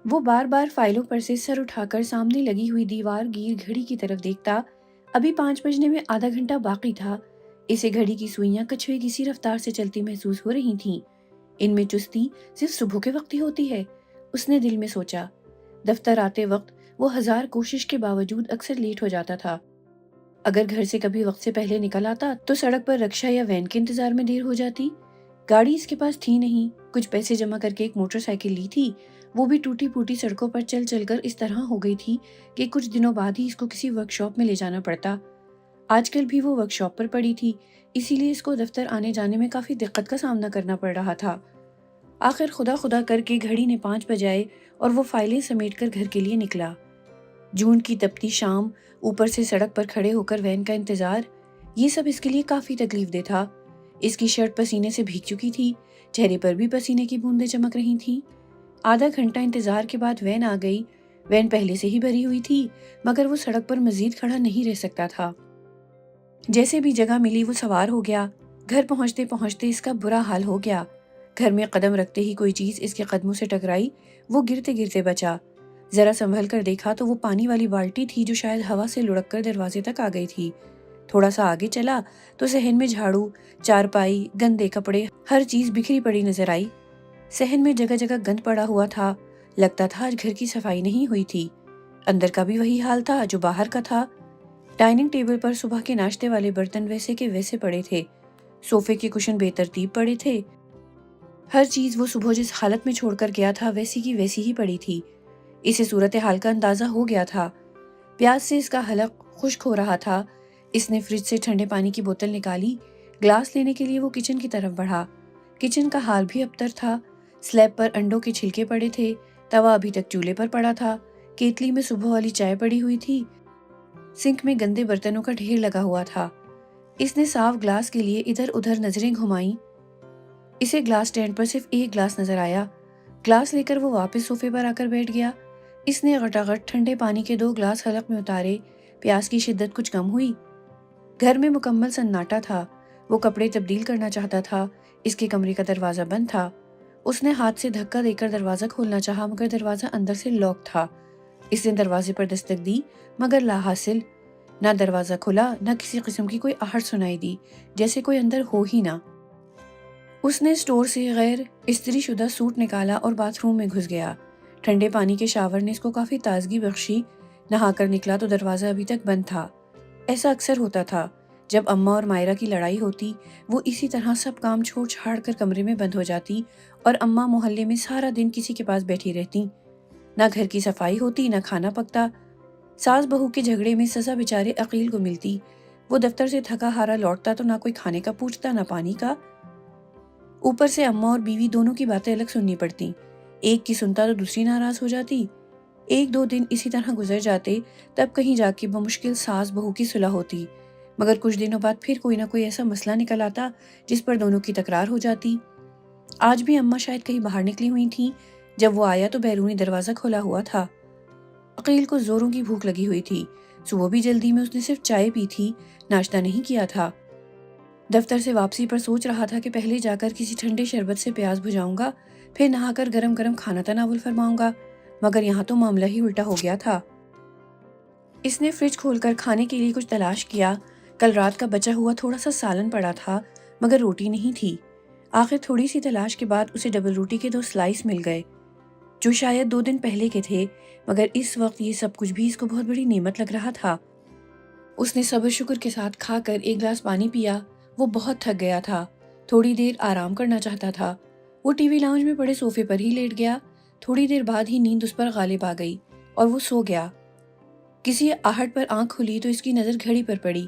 وہ بار بار فائلوں پر سے سر اٹھا کر سامنے لگی ہوئی دیوار گیر گھڑی کی طرف دیکھتا۔ ابھی 5 بجنے میں آدھا گھنٹہ باقی تھا۔ اسے گھڑی کی سوئیاں کچھوے کی سی رفتار سے چلتی محسوس ہو رہی تھیں۔ ان میں چستی صرف صبح کے وقت ہی ہوتی ہے، اس نے دل میں سوچا۔ دفتر آتے وقت وہ ہزار کوشش کے باوجود اکثر لیٹ ہو جاتا تھا۔ اگر گھر سے کبھی وقت سے پہلے نکل آتا تو سڑک پر رکشا یا وین کے انتظار میں دیر ہو جاتی۔ گاڑی اس کے پاس تھی نہیں۔ کچھ پیسے جمع کر کے ایک موٹر سائیکل لی تھی، وہ بھی ٹوٹی پھوٹی سڑکوں پر چل چل کر اس طرح ہو گئی تھی کہ کچھ دنوں بعد ہی اس کو کسی ورک شاپ میں لے جانا پڑتا۔ آج کل بھی وہ ورک شاپ پر پڑی تھی، اسی لیے اس کو دفتر آنے جانے میں کافی دقت کا سامنا کرنا پڑ رہا تھا۔ آخر خدا خدا کر کے گھڑی نے 5 بجائے اور وہ فائلیں سمیٹ کر گھر کے لیے نکلا۔ جون کی تپتی شام، اوپر سے سڑک پر کھڑے ہو کر وین کا انتظار، یہ سب اس کے لیے کافی تکلیف دہ تھا۔ اس کی شرٹ پسینے سے بھیگ چکی تھی، چہرے پر بھی پسینے کی بوندیں چمک رہی تھیں۔ آدھا گھنٹہ انتظار کے بعد وین آ گئی۔ وین پہلے سے ہی بھری ہوئی تھی، مگر وہ سڑک پر مزید کھڑا نہیں رہ سکتا تھا۔ جیسے بھی جگہ ملی وہ سوار ہو گیا۔ گھر پہنچتے پہنچتے اس کا برا حال ہو گیا۔ گھر میں قدم رکھتے ہی کوئی چیز اس کے قدموں سے ٹکرائی، وہ گرتے گرتے بچا۔ ذرا سنبھل کر دیکھا تو وہ پانی والی بالٹی تھی جو شاید ہوا سے لڑک کر دروازے تک آ گئی تھی۔ تھوڑا سا آگے چلا تو صحن میں جھاڑو، چارپائی، گندے کپڑے، ہر چیز بکھری پڑی نظر آئی۔ صحن میں جگہ جگہ گند پڑا ہوا تھا، لگتا تھا آج گھر کی صفائی نہیں ہوئی تھی۔ اندر کا بھی وہی حال تھا جو باہر کا تھا۔ ڈائننگ ٹیبل پر صبح کے ناشتے والے برتن ویسے کے ویسے پڑے تھے، صوفے کے کشن بے ترتیب پڑے تھے، ہر چیز وہ صبح جس حالت میں چھوڑ کر گیا تھا ویسی کی ویسی ہی پڑی تھی۔ اسے صورتحال کا اندازہ ہو گیا تھا۔ پیاس سے اس کا حلق خشک ہو رہا تھا۔ اس نے فریج سے ٹھنڈے پانی کی بوتل نکالی، گلاس لینے کے لیے وہ کچن کی طرف بڑھا۔ کچن کا حال بھی ابتر تھا۔ سلیب پر انڈوں کے چھلکے پڑے تھے، توا ابھی تک چولہے پر پڑا تھا، کیتلی میں صبح والی چائے پڑی ہوئی تھی، سنک میں گندے برتنوں کا ڈھیر لگا ہوا تھا۔ اس نے صاف گلاس کے لیے ادھر ادھر نظریں گھمائیں۔ اسے گلاس سٹینڈ پر صرف ایک گلاس نظر آیا۔ گلاس لے کر وہ واپس صوفے پر آ کر بیٹھ گیا۔ اس نے غٹاغٹ ٹھنڈے پانی کے 2 گلاس حلق میں اتارے۔ پیاس کی شدت کچھ کم ہوئی۔ گھر میں مکمل سناٹا تھا۔ وہ کپڑے تبدیل کرنا چاہتا تھا۔ اس کے کمرے کا دروازہ بند تھا۔ اس نے ہاتھ سے دھکا دے کر دروازہ کھولنا چاہا مگر دروازہ اندر سے لاک تھا۔ اس نے دروازے پر دستک دی مگر لا حاصل۔ نہ دروازہ کھلا، نہ کسی قسم کی کوئی آہٹ سنائی دی، جیسے کوئی اندر ہو ہی نہ۔ اس نے اسٹور سے غیر استری شدہ سوٹ نکالا اور باتھ روم میں گھس گیا۔ ٹھنڈے پانی کے شاور نے اس کو کافی تازگی بخشی۔ نہا کر نکلا تو دروازہ ابھی تک بند تھا۔ ایسا اکثر ہوتا تھا جب اماں اور مائرہ کی لڑائی ہوتی، وہ اسی طرح سب کام چھوڑ چھاڑ کر کمرے میں بند ہو جاتی اور اماں محلے میں سارا دن کسی کے پاس بیٹھی رہتی۔ نہ گھر کی صفائی ہوتی، نہ کھانا پکتا۔ ساس بہو کے جھگڑے میں سزا بیچارے عقیل کو ملتی۔ وہ دفتر سے تھکا ہارا لوٹتا تو نہ کوئی کھانے کا پوچھتا، نہ پانی کا۔ اوپر سے اماں اور بیوی دونوں کی باتیں الگ سننی پڑتی۔ ایک کی سنتا تو دوسری ناراض ہو جاتی۔ 1-2 دن اسی طرح گزر جاتے، تب کہیں جا کے بمشکل ساس بہو کی صلح ہوتی، مگر کچھ دنوں بعد پھر کوئی نہ کوئی ایسا مسئلہ نکل آتا جس پر دونوں کی تکرار ہو جاتی۔ آج بھی اماں شاید کہیں باہر نکلی ہوئی تھیں۔ جب وہ آیا تو بیرونی دروازہ کھلا ہوا تھا۔ عقیل کو زوروں کی بھوک لگی ہوئی تھی۔ صبح بھی جلدی میں اس نے صرف چائے پی تھی، ناشتہ نہیں کیا تھا۔ دفتر سے واپسی پر سوچ رہا تھا کہ پہلے جا کر کسی ٹھنڈے شربت سے پیاس بجھاؤں گا، پھر نہا کر گرم گرم کھانا تناول فرماؤں گا، مگر یہاں تو معاملہ ہی الٹا ہو گیا تھا۔ اس نے فریج کھول کر کھانے کے لیے کچھ تلاش کیا۔ کل رات کا بچا ہوا تھوڑا سا سالن پڑا تھا، مگر روٹی نہیں تھی۔ آخر تھوڑی سی تلاش کے بعد اسے ڈبل روٹی کے 2 سلائس مل گئے، جو شاید 2 دن پہلے کے تھے، مگر اس وقت یہ سب کچھ بھی اس کو بہت بڑی نعمت لگ رہا تھا۔ اس نے صبر شکر کے ساتھ کھا کر 1 گلاس پانی پیا۔ وہ بہت تھک گیا تھا، تھوڑی دیر آرام کرنا چاہتا تھا۔ وہ ٹی وی لاؤنج میں پڑے صوفے پر ہی لیٹ گیا۔ تھوڑی دیر بعد ہی نیند اس پر غالب آ گئی اور وہ سو گیا۔ کسی آہٹ پر آنکھ کھلی تو اس کی نظر گھڑی پر پڑی۔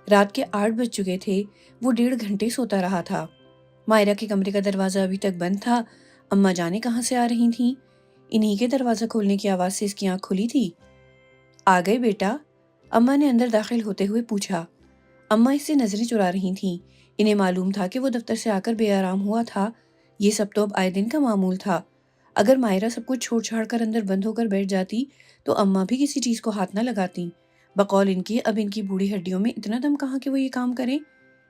رات کے 8 بج چکے تھے۔ وہ 1.5 گھنٹے سوتا رہا تھا۔ مائرہ کے کمرے کا دروازہ ابھی تک بند تھا۔ اماں جانے کہاں سے آ رہی تھیں؟ انہی کے دروازہ کھولنے کی آواز سے اس کی آنکھ کھلی تھی۔ آ گئے بیٹا؟ اماں نے اندر داخل ہوتے ہوئے پوچھا۔ اماں اس سے نظریں چرا رہی تھیں۔ انہیں معلوم تھا کہ وہ دفتر سے آ کر بے آرام ہوا تھا۔ یہ سب تو اب آئے دن کا معمول تھا۔ اگر مائرہ سب کچھ چھوڑ چھاڑ کر اندر بند ہو کر بیٹھ جاتی تو اماں بھی کسی چیز کو ہاتھ نہ لگاتیں۔ بقول ان کے اب ان کی بوڑھی ہڈیوں میں اتنا دم کہاں کہ وہ یہ کام کریں۔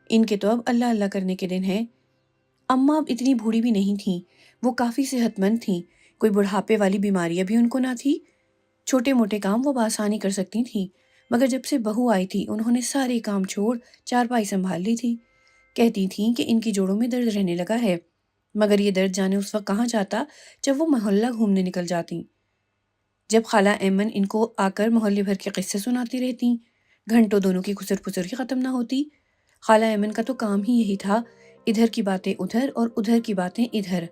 ان کے تو اب اللہ اللہ کرنے کے دن ہیں۔ اماں اب اتنی بوڑھی بھی نہیں تھیں، وہ کافی صحت مند تھیں۔ کوئی بڑھاپے والی بیماریاں بھی ان کو نہ تھی۔ چھوٹے موٹے کام وہ بآسانی کر سکتی تھیں، مگر جب سے بہو آئی تھی انہوں نے سارے کام چھوڑ چارپائی سنبھال لی تھی۔ کہتی تھیں کہ ان کی جوڑوں میں درد رہنے لگا ہے، مگر یہ درد جانے اس وقت کہاں جاتا جب وہ محلہ گھومنے نکل جاتی، جب خالہ ایمن ان کو آ کر محلے بھر کے قصے سناتی رہتی، گھنٹوں دونوں کی خسر پسر ہی ختم نہ ہوتی۔ خالہ ایمن کا تو کام ہی یہی تھا، ادھر کی باتیں ادھر اور ادھر کی باتیں ادھر،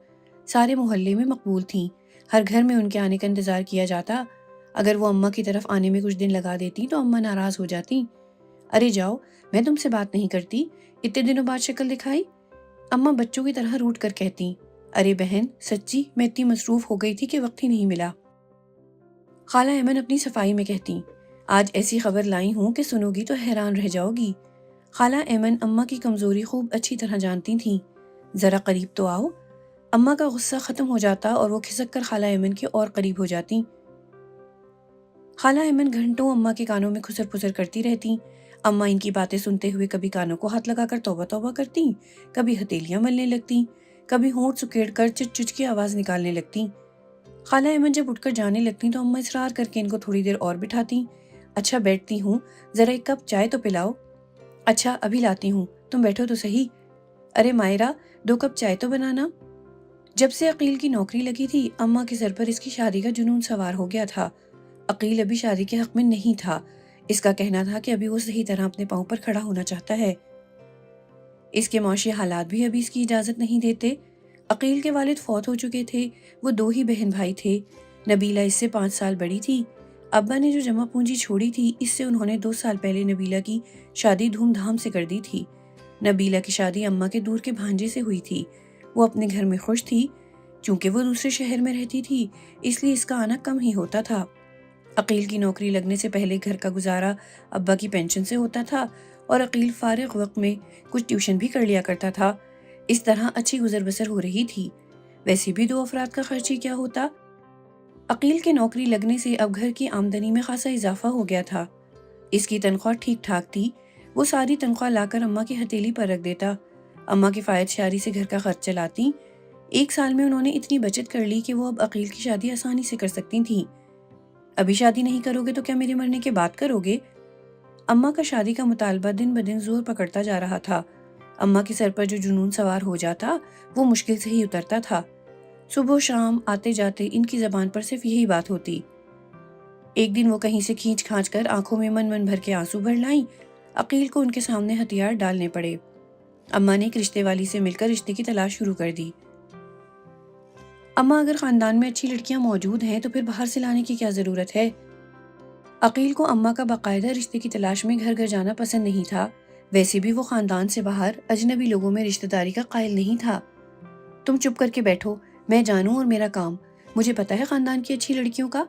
سارے محلے میں مقبول تھیں، ہر گھر میں ان کے آنے کا انتظار کیا جاتا۔ اگر وہ اماں کی طرف آنے میں کچھ دن لگا دیتی تو اماں ناراض ہو جاتی۔ ارے جاؤ، میں تم سے بات نہیں کرتی، اتنے دنوں بعد شکل دکھائی؟ اماں بچوں کی طرح روٹ کر کہتی۔ ارے بہن سچی میں اتنی مصروف ہو گئی تھی کہ وقت ہی نہیں ملا۔ خالہ ایمن اپنی صفائی میں کہتی، آج ایسی خبر لائی ہوں کہ سنو گی تو حیران رہ جاؤ گی۔ خالہ ایمن اماں کی کمزوری خوب اچھی طرح جانتی تھیں۔ ذرا قریب تو آؤ۔ اماں کا غصہ ختم ہو جاتا اور وہ کھسک کر خالہ ایمن کے اور قریب ہو جاتی۔ خالہ ایمن گھنٹوں اماں کے کانوں میں خسر پسر کرتی رہتی۔ اماں ان کی باتیں سنتے ہوئے کبھی کانوں کو ہاتھ لگا کر توبہ توبہ کرتی، کبھی ہتھیلیاں ملنے لگتی، کبھی ہونٹ سکیڑ کر چچ چچ کی آواز نکالنے لگتی۔ خالہ ایمن جب اٹھ کر جانے لگتی تو اماں اصرار کر کے ان کو تھوڑی دیر اور بٹھاتی۔ اچھا بیٹھتی ہوں، ذرا ایک کپ چائے تو پلاؤ۔ اچھا ابھی لاتی ہوں، تم بیٹھو تو صحیح۔ ارے مائرہ 2 کپ چائے تو بنانا۔ جب سے عقیل کی نوکری لگی تھی اماں کے سر پر اس کی شادی کا جنون سوار ہو گیا تھا۔ عقیل ابھی شادی کے حق میں نہیں تھا، اس کا کہنا تھا کہ ابھی وہ صحیح طرح اپنے پاؤں پر کھڑا ہونا چاہتا ہے۔ اس کے معاشی حالات بھی ابھی اس کی اجازت نہیں دیتے۔ عقیل کے والد فوت ہو چکے تھے، وہ 2 ہی بہن بھائی تھے۔ نبیلہ اس سے 5 سال بڑی تھی۔ ابا نے جو جمع پونجی چھوڑی تھی اس سے انہوں نے 2 سال پہلے نبیلہ کی شادی دھوم دھام سے کر دی تھی۔ نبیلہ کی شادی اماں کے دور کے بھانجے سے ہوئی تھی۔ وہ اپنے گھر میں خوش تھی، چونکہ وہ دوسرے شہر میں رہتی تھی اس لیے اس کا آنا کم ہی ہوتا تھا۔ عقیل کی نوکری لگنے سے پہلے گھر کا گزارا ابا کی پینشن سے ہوتا تھا اور عقیل فارغ وقت میں کچھ ٹیوشن بھی کر لیا کرتا تھا۔ اس طرح اچھی گزر بسر ہو رہی تھی۔ ویسے بھی 2 افراد کا خرچ ہی کیا ہوتا۔ عقیل کے نوکری لگنے سے اب گھر کی آمدنی میں خاصا اضافہ ہو گیا تھا۔ اس کی تنخواہ ٹھیک ٹھاک تھی، وہ ساری تنخواہ لا کر اماں کی ہتھیلی پر رکھ دیتا۔ اماں کی فائد شاری سے گھر کا خرچ چلاتی۔ 1 سال میں انہوں نے اتنی بچت کر لی کہ وہ اب عقیل کی شادی آسانی سے کر سکتی تھیں۔ ابھی شادی نہیں کرو گے تو کیا میرے مرنے کے بعد کرو گے؟ اماں کا شادی کا مطالبہ دن بدن زور پکڑتا جا رہا تھا۔ اماں کے سر پر جو جنون سوار ہو جاتا وہ مشکل سے ہی اترتا تھا۔ صبح و شام آتے جاتے ان کی زبان پر صرف یہی بات ہوتی۔ ایک دن وہ کہیں سے کھینچ کھانچ کر آنکھوں میں من بھر کے آنسو بھر لائیں۔ عقیل کو ان کے سامنے ہتھیار ڈالنے پڑے۔ اماں نے ایک رشتے والی سے مل کر رشتے کی تلاش شروع کر دی۔ اماں اگر خاندان میں اچھی لڑکیاں موجود ہیں تو پھر باہر سے لانے کی کیا ضرورت ہے؟ عقیل کو اماں کا باقاعدہ رشتے کی تلاش میں گھر گھر جانا پسند نہیں تھا۔ ویسے بھی وہ خاندان سے باہر اجنبی لوگوں میں رشتہ داری کا قائل نہیں تھا۔ تم چپ کر کے بیٹھو، میں جانوں اور میرا کام، مجھے پتا ہے خاندان کی اچھی لڑکیوں کا۔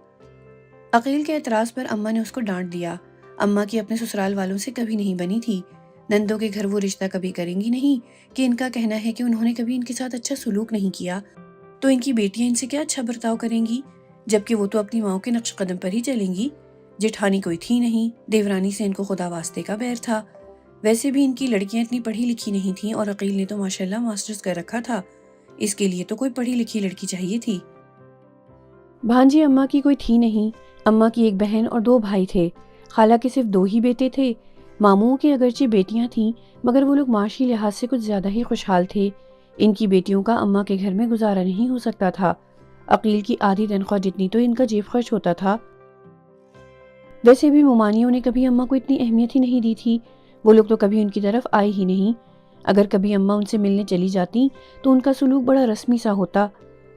عقیل کے اعتراض پر اماں نے اس کو ڈانٹ دیا۔ اماں کی اپنے سسرال والوں سے کبھی نہیں بنی تھی، نندوں کے گھر وہ رشتہ کبھی کریں گی نہیں کہ ان کا کہنا ہے کہ انہوں نے کبھی ان کے ساتھ اچھا سلوک نہیں کیا تو ان کی بیٹیاں ان سے کیا اچھا برتاؤ کریں گی، جبکہ وہ تو اپنی ماؤں کے نقش قدم پر ہی چلیں گی۔ جٹھانی کوئی تھی نہیں، دیورانی سے ان کو خدا واسطے کا بیر تھا۔ ویسے بھی ان کی لڑکیاں اتنی پڑھی لکھی نہیں تھیں اور عقیل نے تو ماشاءاللہ ماسٹرز کر رکھا تھا، اس کے لیے تو کوئی پڑھی لکھی لڑکی چاہیے تھی۔ بھانجی اماں کی کوئی تھی نہیں۔ اماں کی ایک بہن اور 2 بھائی تھے۔ خالہ کے صرف 2 ہی بیٹے تھے۔ ماموں کی اگرچہ بیٹیاں تھیں مگر وہ لوگ معاشی لحاظ سے کچھ زیادہ ہی خوشحال تھے۔ ان کی بیٹیوں کا اماں کے گھر میں گزارا نہیں ہو سکتا تھا۔ عقیل کی آدھی تنخواہ جتنی تو ان کا جیب خرچ ہوتا تھا۔ ویسے بھی ممانیوں نے کبھی اماں کو اتنی اہمیت ہی نہیں دی تھی، وہ لوگ تو کبھی ان کی طرف آئے ہی نہیں۔ اگر کبھی اماں ان سے ملنے چلی جاتی تو ان کا سلوک بڑا رسمی سا ہوتا،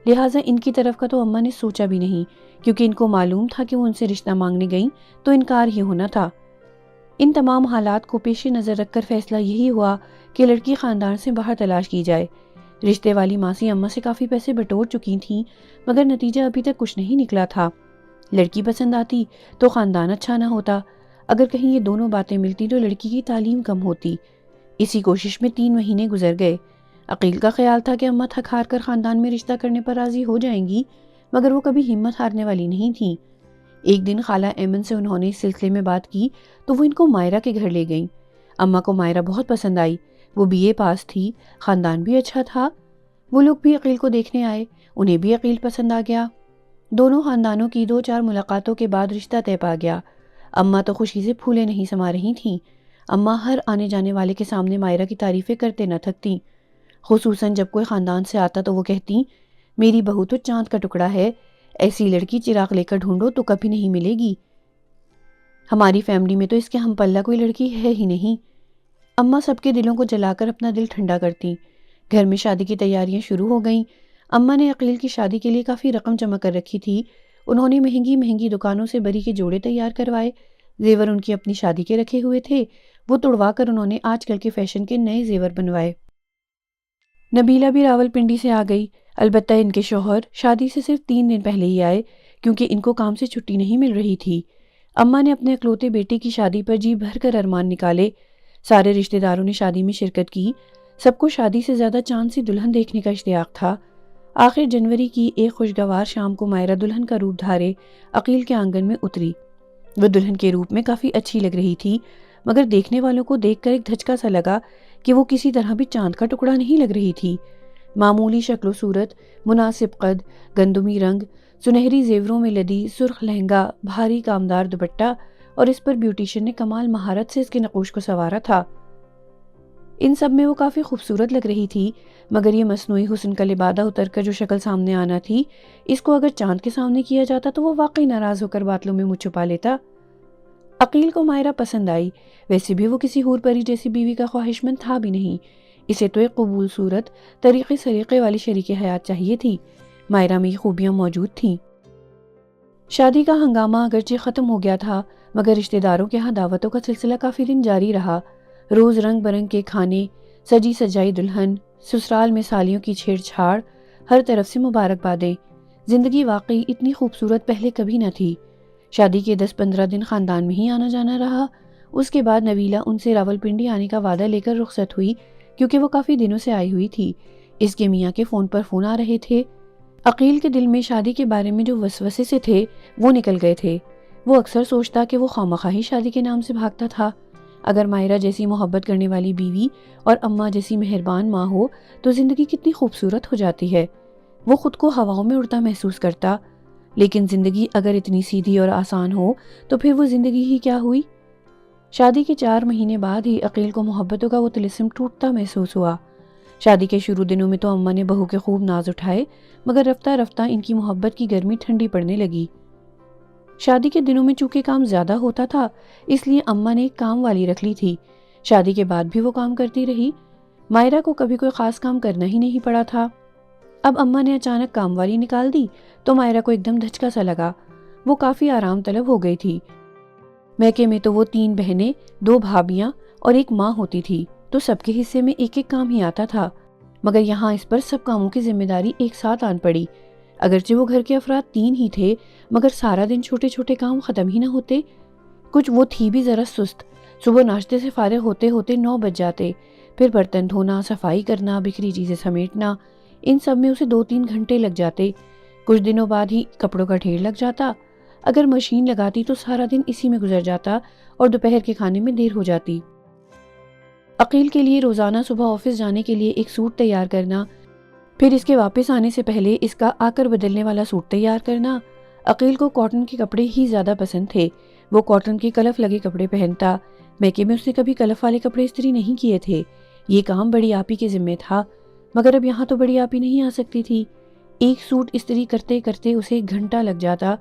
لہٰذا ان کی طرف کا تو اماں نے سوچا بھی نہیں، کیونکہ ان کو معلوم تھا کہ وہ ان سے رشتہ مانگنے گئیں تو انکار ہی ہونا تھا۔ ان تمام حالات کو پیش نظر رکھ کر فیصلہ یہی ہوا کہ لڑکی خاندان سے باہر تلاش کی جائے۔ رشتے والی ماسی اماں سے کافی پیسے بٹور چکی تھیں مگر نتیجہ ابھی تک کچھ نہیں نکلا تھا۔ لڑکی پسند آتی تو خاندان اچھا نہ ہوتا، اگر کہیں یہ دونوں باتیں ملتی تو لڑکی کی تعلیم کم ہوتی۔ اسی کوشش میں 3 مہینے گزر گئے۔ عقیل کا خیال تھا کہ اماں تھک ہار کر خاندان میں رشتہ کرنے پر راضی ہو جائیں گی، مگر وہ کبھی ہمت ہارنے والی نہیں تھیں۔ ایک دن خالہ ایمن سے انہوں نے اس سلسلے میں بات کی تو وہ ان کو مائرہ کے گھر لے گئیں۔ اماں کو مائرہ بہت پسند آئی، وہ BA پاس تھی، خاندان بھی اچھا تھا۔ وہ لوگ بھی عقیل کو دیکھنے آئے، انہیں بھی عقیل پسند آ گیا۔ دونوں خاندانوں کی 2-4 ملاقاتوں کے بعد رشتہ طے پا گیا۔ اماں تو خوشی سے پھولے نہیں سما رہی تھیں۔ اماں ہر آنے جانے والے کے سامنے مائرہ کی تعریفیں کرتے نہ تھکتیں، خصوصاً جب کوئی خاندان سے آتا تو وہ کہتی، میری بہو تو چاند کا ٹکڑا ہے، ایسی لڑکی چراغ لے کر ڈھونڈو تو کبھی نہیں ملے گی، ہماری فیملی میں تو اس کے ہم پلہ کوئی لڑکی ہے ہی نہیں۔ اماں سب کے دلوں کو جلا کر اپنا دل ٹھنڈا کرتی۔ گھر میں شادی کی تیاریاں شروع ہو گئیں۔ اماں نے عقیل کی شادی کے لیے کافی رقم جمع کر رکھی تھی۔ انہوں نے مہنگی مہنگی دکانوں سے بری کے جوڑے تیار کروائے، زیور ان کی اپنی شادی کے رکھے ہوئے تھے، وہ توڑوا کر انہوں نے آج کل کے فیشن کے نئے زیور بنوائے۔ نبیلہ بھی راول پنڈی سے آ گئی، البتہ ان کے شوہر شادی سے صرف 3 دن پہلے ہی آئے، کیونکہ ان کو کام سے چھٹی نہیں مل رہی تھی۔ اماں نے اپنے اکلوتے بیٹے کی شادی پر جی بھر کر ارمان نکالے۔ سارے رشتہ داروں نے شادی میں شرکت کی، سب کو شادی سے زیادہ چاند سی دلہن دیکھنے کا اشتیاق تھا۔ آخر جنوری کی ایک خوشگوار شام کو مائرہ دلہن کا روپ دھارے عقیل کے آنگن میں اتری۔ وہ دلہن کے روپ میں کافی اچھی لگ رہی تھی، مگر دیکھنے والوں کو دیکھ کر ایک دھچکا سا لگا کہ وہ کسی طرح بھی چاند کا ٹکڑا نہیں لگ رہی تھی۔ معمولی شکل و صورت، مناسب قد، گندمی رنگ، سنہری زیوروں میں لدی سرخ لہنگا، بھاری کامدار دوپٹہ، اور اس پر بیوٹیشن نے کمال مہارت سے اس کے نقوش کو سنوارا تھا۔ ان سب میں وہ کافی خوبصورت لگ رہی تھی، مگر یہ مصنوعی حسن کا لبادہ اتر کر جو شکل سامنے آنا تھی، اس کو اگر چاند کے سامنے کیا جاتا تو وہ واقعی ناراض ہو کر باطلوں میں منہ چھپا لیتا۔ عقیل کو مائرہ پسند آئی، ویسے بھی وہ کسی حور پری جیسی بیوی کا خواہشمند تھا بھی نہیں، اسے تو ایک قبول صورت، طریقے سریقے والی شریک حیات چاہیے تھی۔ مائرہ میں یہ خوبیاں موجود تھیں۔ شادی کا ہنگامہ اگرچہ ختم ہو گیا تھا، مگر رشتہ داروں کے ہاں دعوتوں کا سلسلہ کافی دن جاری رہا۔ روز رنگ برنگ کے کھانے، سجی سجائی دلہن، سسرال میں سالیوں کی چھیڑ چھاڑ، ہر طرف سے مبارکبادیں۔ زندگی واقعی اتنی خوبصورت پہلے کبھی نہ تھی۔ شادی کے 10-15 دن خاندان میں ہی آنا جانا رہا۔ اس کے بعد نبیلہ ان سے راول پنڈی آنے کا وعدہ لے کر رخصت ہوئی، کیونکہ وہ کافی دنوں سے آئی ہوئی تھی۔ اس کے میاں کے فون پر فون آ رہے تھے۔ عقیل کے دل میں شادی کے بارے میں جو وسوسے سے تھے وہ نکل گئے تھے۔ وہ اکثر سوچتا کہ وہ خواہ ہی شادی کے نام سے بھاگتا تھا۔ اگر مائرہ جیسی محبت کرنے والی بیوی اور اماں جیسی مہربان ماں ہو تو زندگی کتنی خوبصورت ہو جاتی ہے۔ وہ خود کو ہواؤں میں اڑتا محسوس کرتا۔ لیکن زندگی اگر اتنی سیدھی اور آسان ہو تو پھر وہ زندگی ہی کیا ہوئی؟ شادی کے 4 مہینے بعد ہی عقیل کو محبتوں کا وہ طلسم ٹوٹتا محسوس ہوا۔ شادی کے شروع دنوں میں تو اماں نے بہو کے خوب ناز اٹھائے، مگر رفتہ رفتہ ان کی محبت کی گرمی ٹھنڈی پڑنے لگی۔ شادی کے دنوں میں چونکہ کام زیادہ ہوتا تھا، اس لیے اماں نے ایک کام والی رکھ لی تھی۔ شادی کے بعد بھی وہ کام کرتی رہی۔ مائرہ کو کبھی کوئی خاص کام کرنا ہی نہیں پڑا تھا۔ اب اماں نے اچانک کام والی نکال دی تو مائرہ کو ایک دم دھچکا سا لگا۔ وہ کافی آرام طلب ہو گئی تھی۔ میکے میں تو وہ 3 بہنیں، 2 بھابیاں اور ایک ماں ہوتی تھی، تو سب کے حصے میں ایک ایک کام ہی آتا تھا، مگر یہاں اس پر سب کاموں کی ذمہ داری ایک ساتھ آن پڑی۔ اگرچہ وہ گھر کے افراد 3 ہی تھے، مگر سارا دن چھوٹے چھوٹے کام ختم ہی نہ ہوتے۔ کچھ وہ تھی بھی ذرا سست۔ صبح ناشتے سے فارغ ہوتے ہوتے 9 بج جاتے، پھر برتن دھونا، صفائی کرنا، بکھری چیزیں سمیٹنا، ان سب میں اسے 2-3 گھنٹے لگ جاتے۔ کچھ دنوں بعد ہی کپڑوں کا ڈھیر لگ جاتا۔ اگر مشین لگاتی تو سارا دن اسی میں گزر جاتا اور دوپہر کے کھانے میں دیر ہو جاتی۔ عقیل کے لیے روزانہ صبح آفس جانے کے لیے ایک سوٹ تیار کرنا، پھر اس کے واپس آنے سے پہلے اس کا آ کر بدلنے والا سوٹ تیار کرنا۔ عقیل کو کاٹن کے کپڑے ہی زیادہ پسند تھے۔ وہ کاٹن کے کلف لگے کپڑے پہنتا۔ میکے میں اس نے کبھی کلف والے کپڑے استری نہیں کیے تھے۔ یہ کام بڑی آپی کے ذمے تھا، مگر اب یہاں تو بڑی آپی نہیں آ سکتی تھی۔ ایک سوٹ استری کرتے کرتے اسے 1 گھنٹہ لگ جاتا،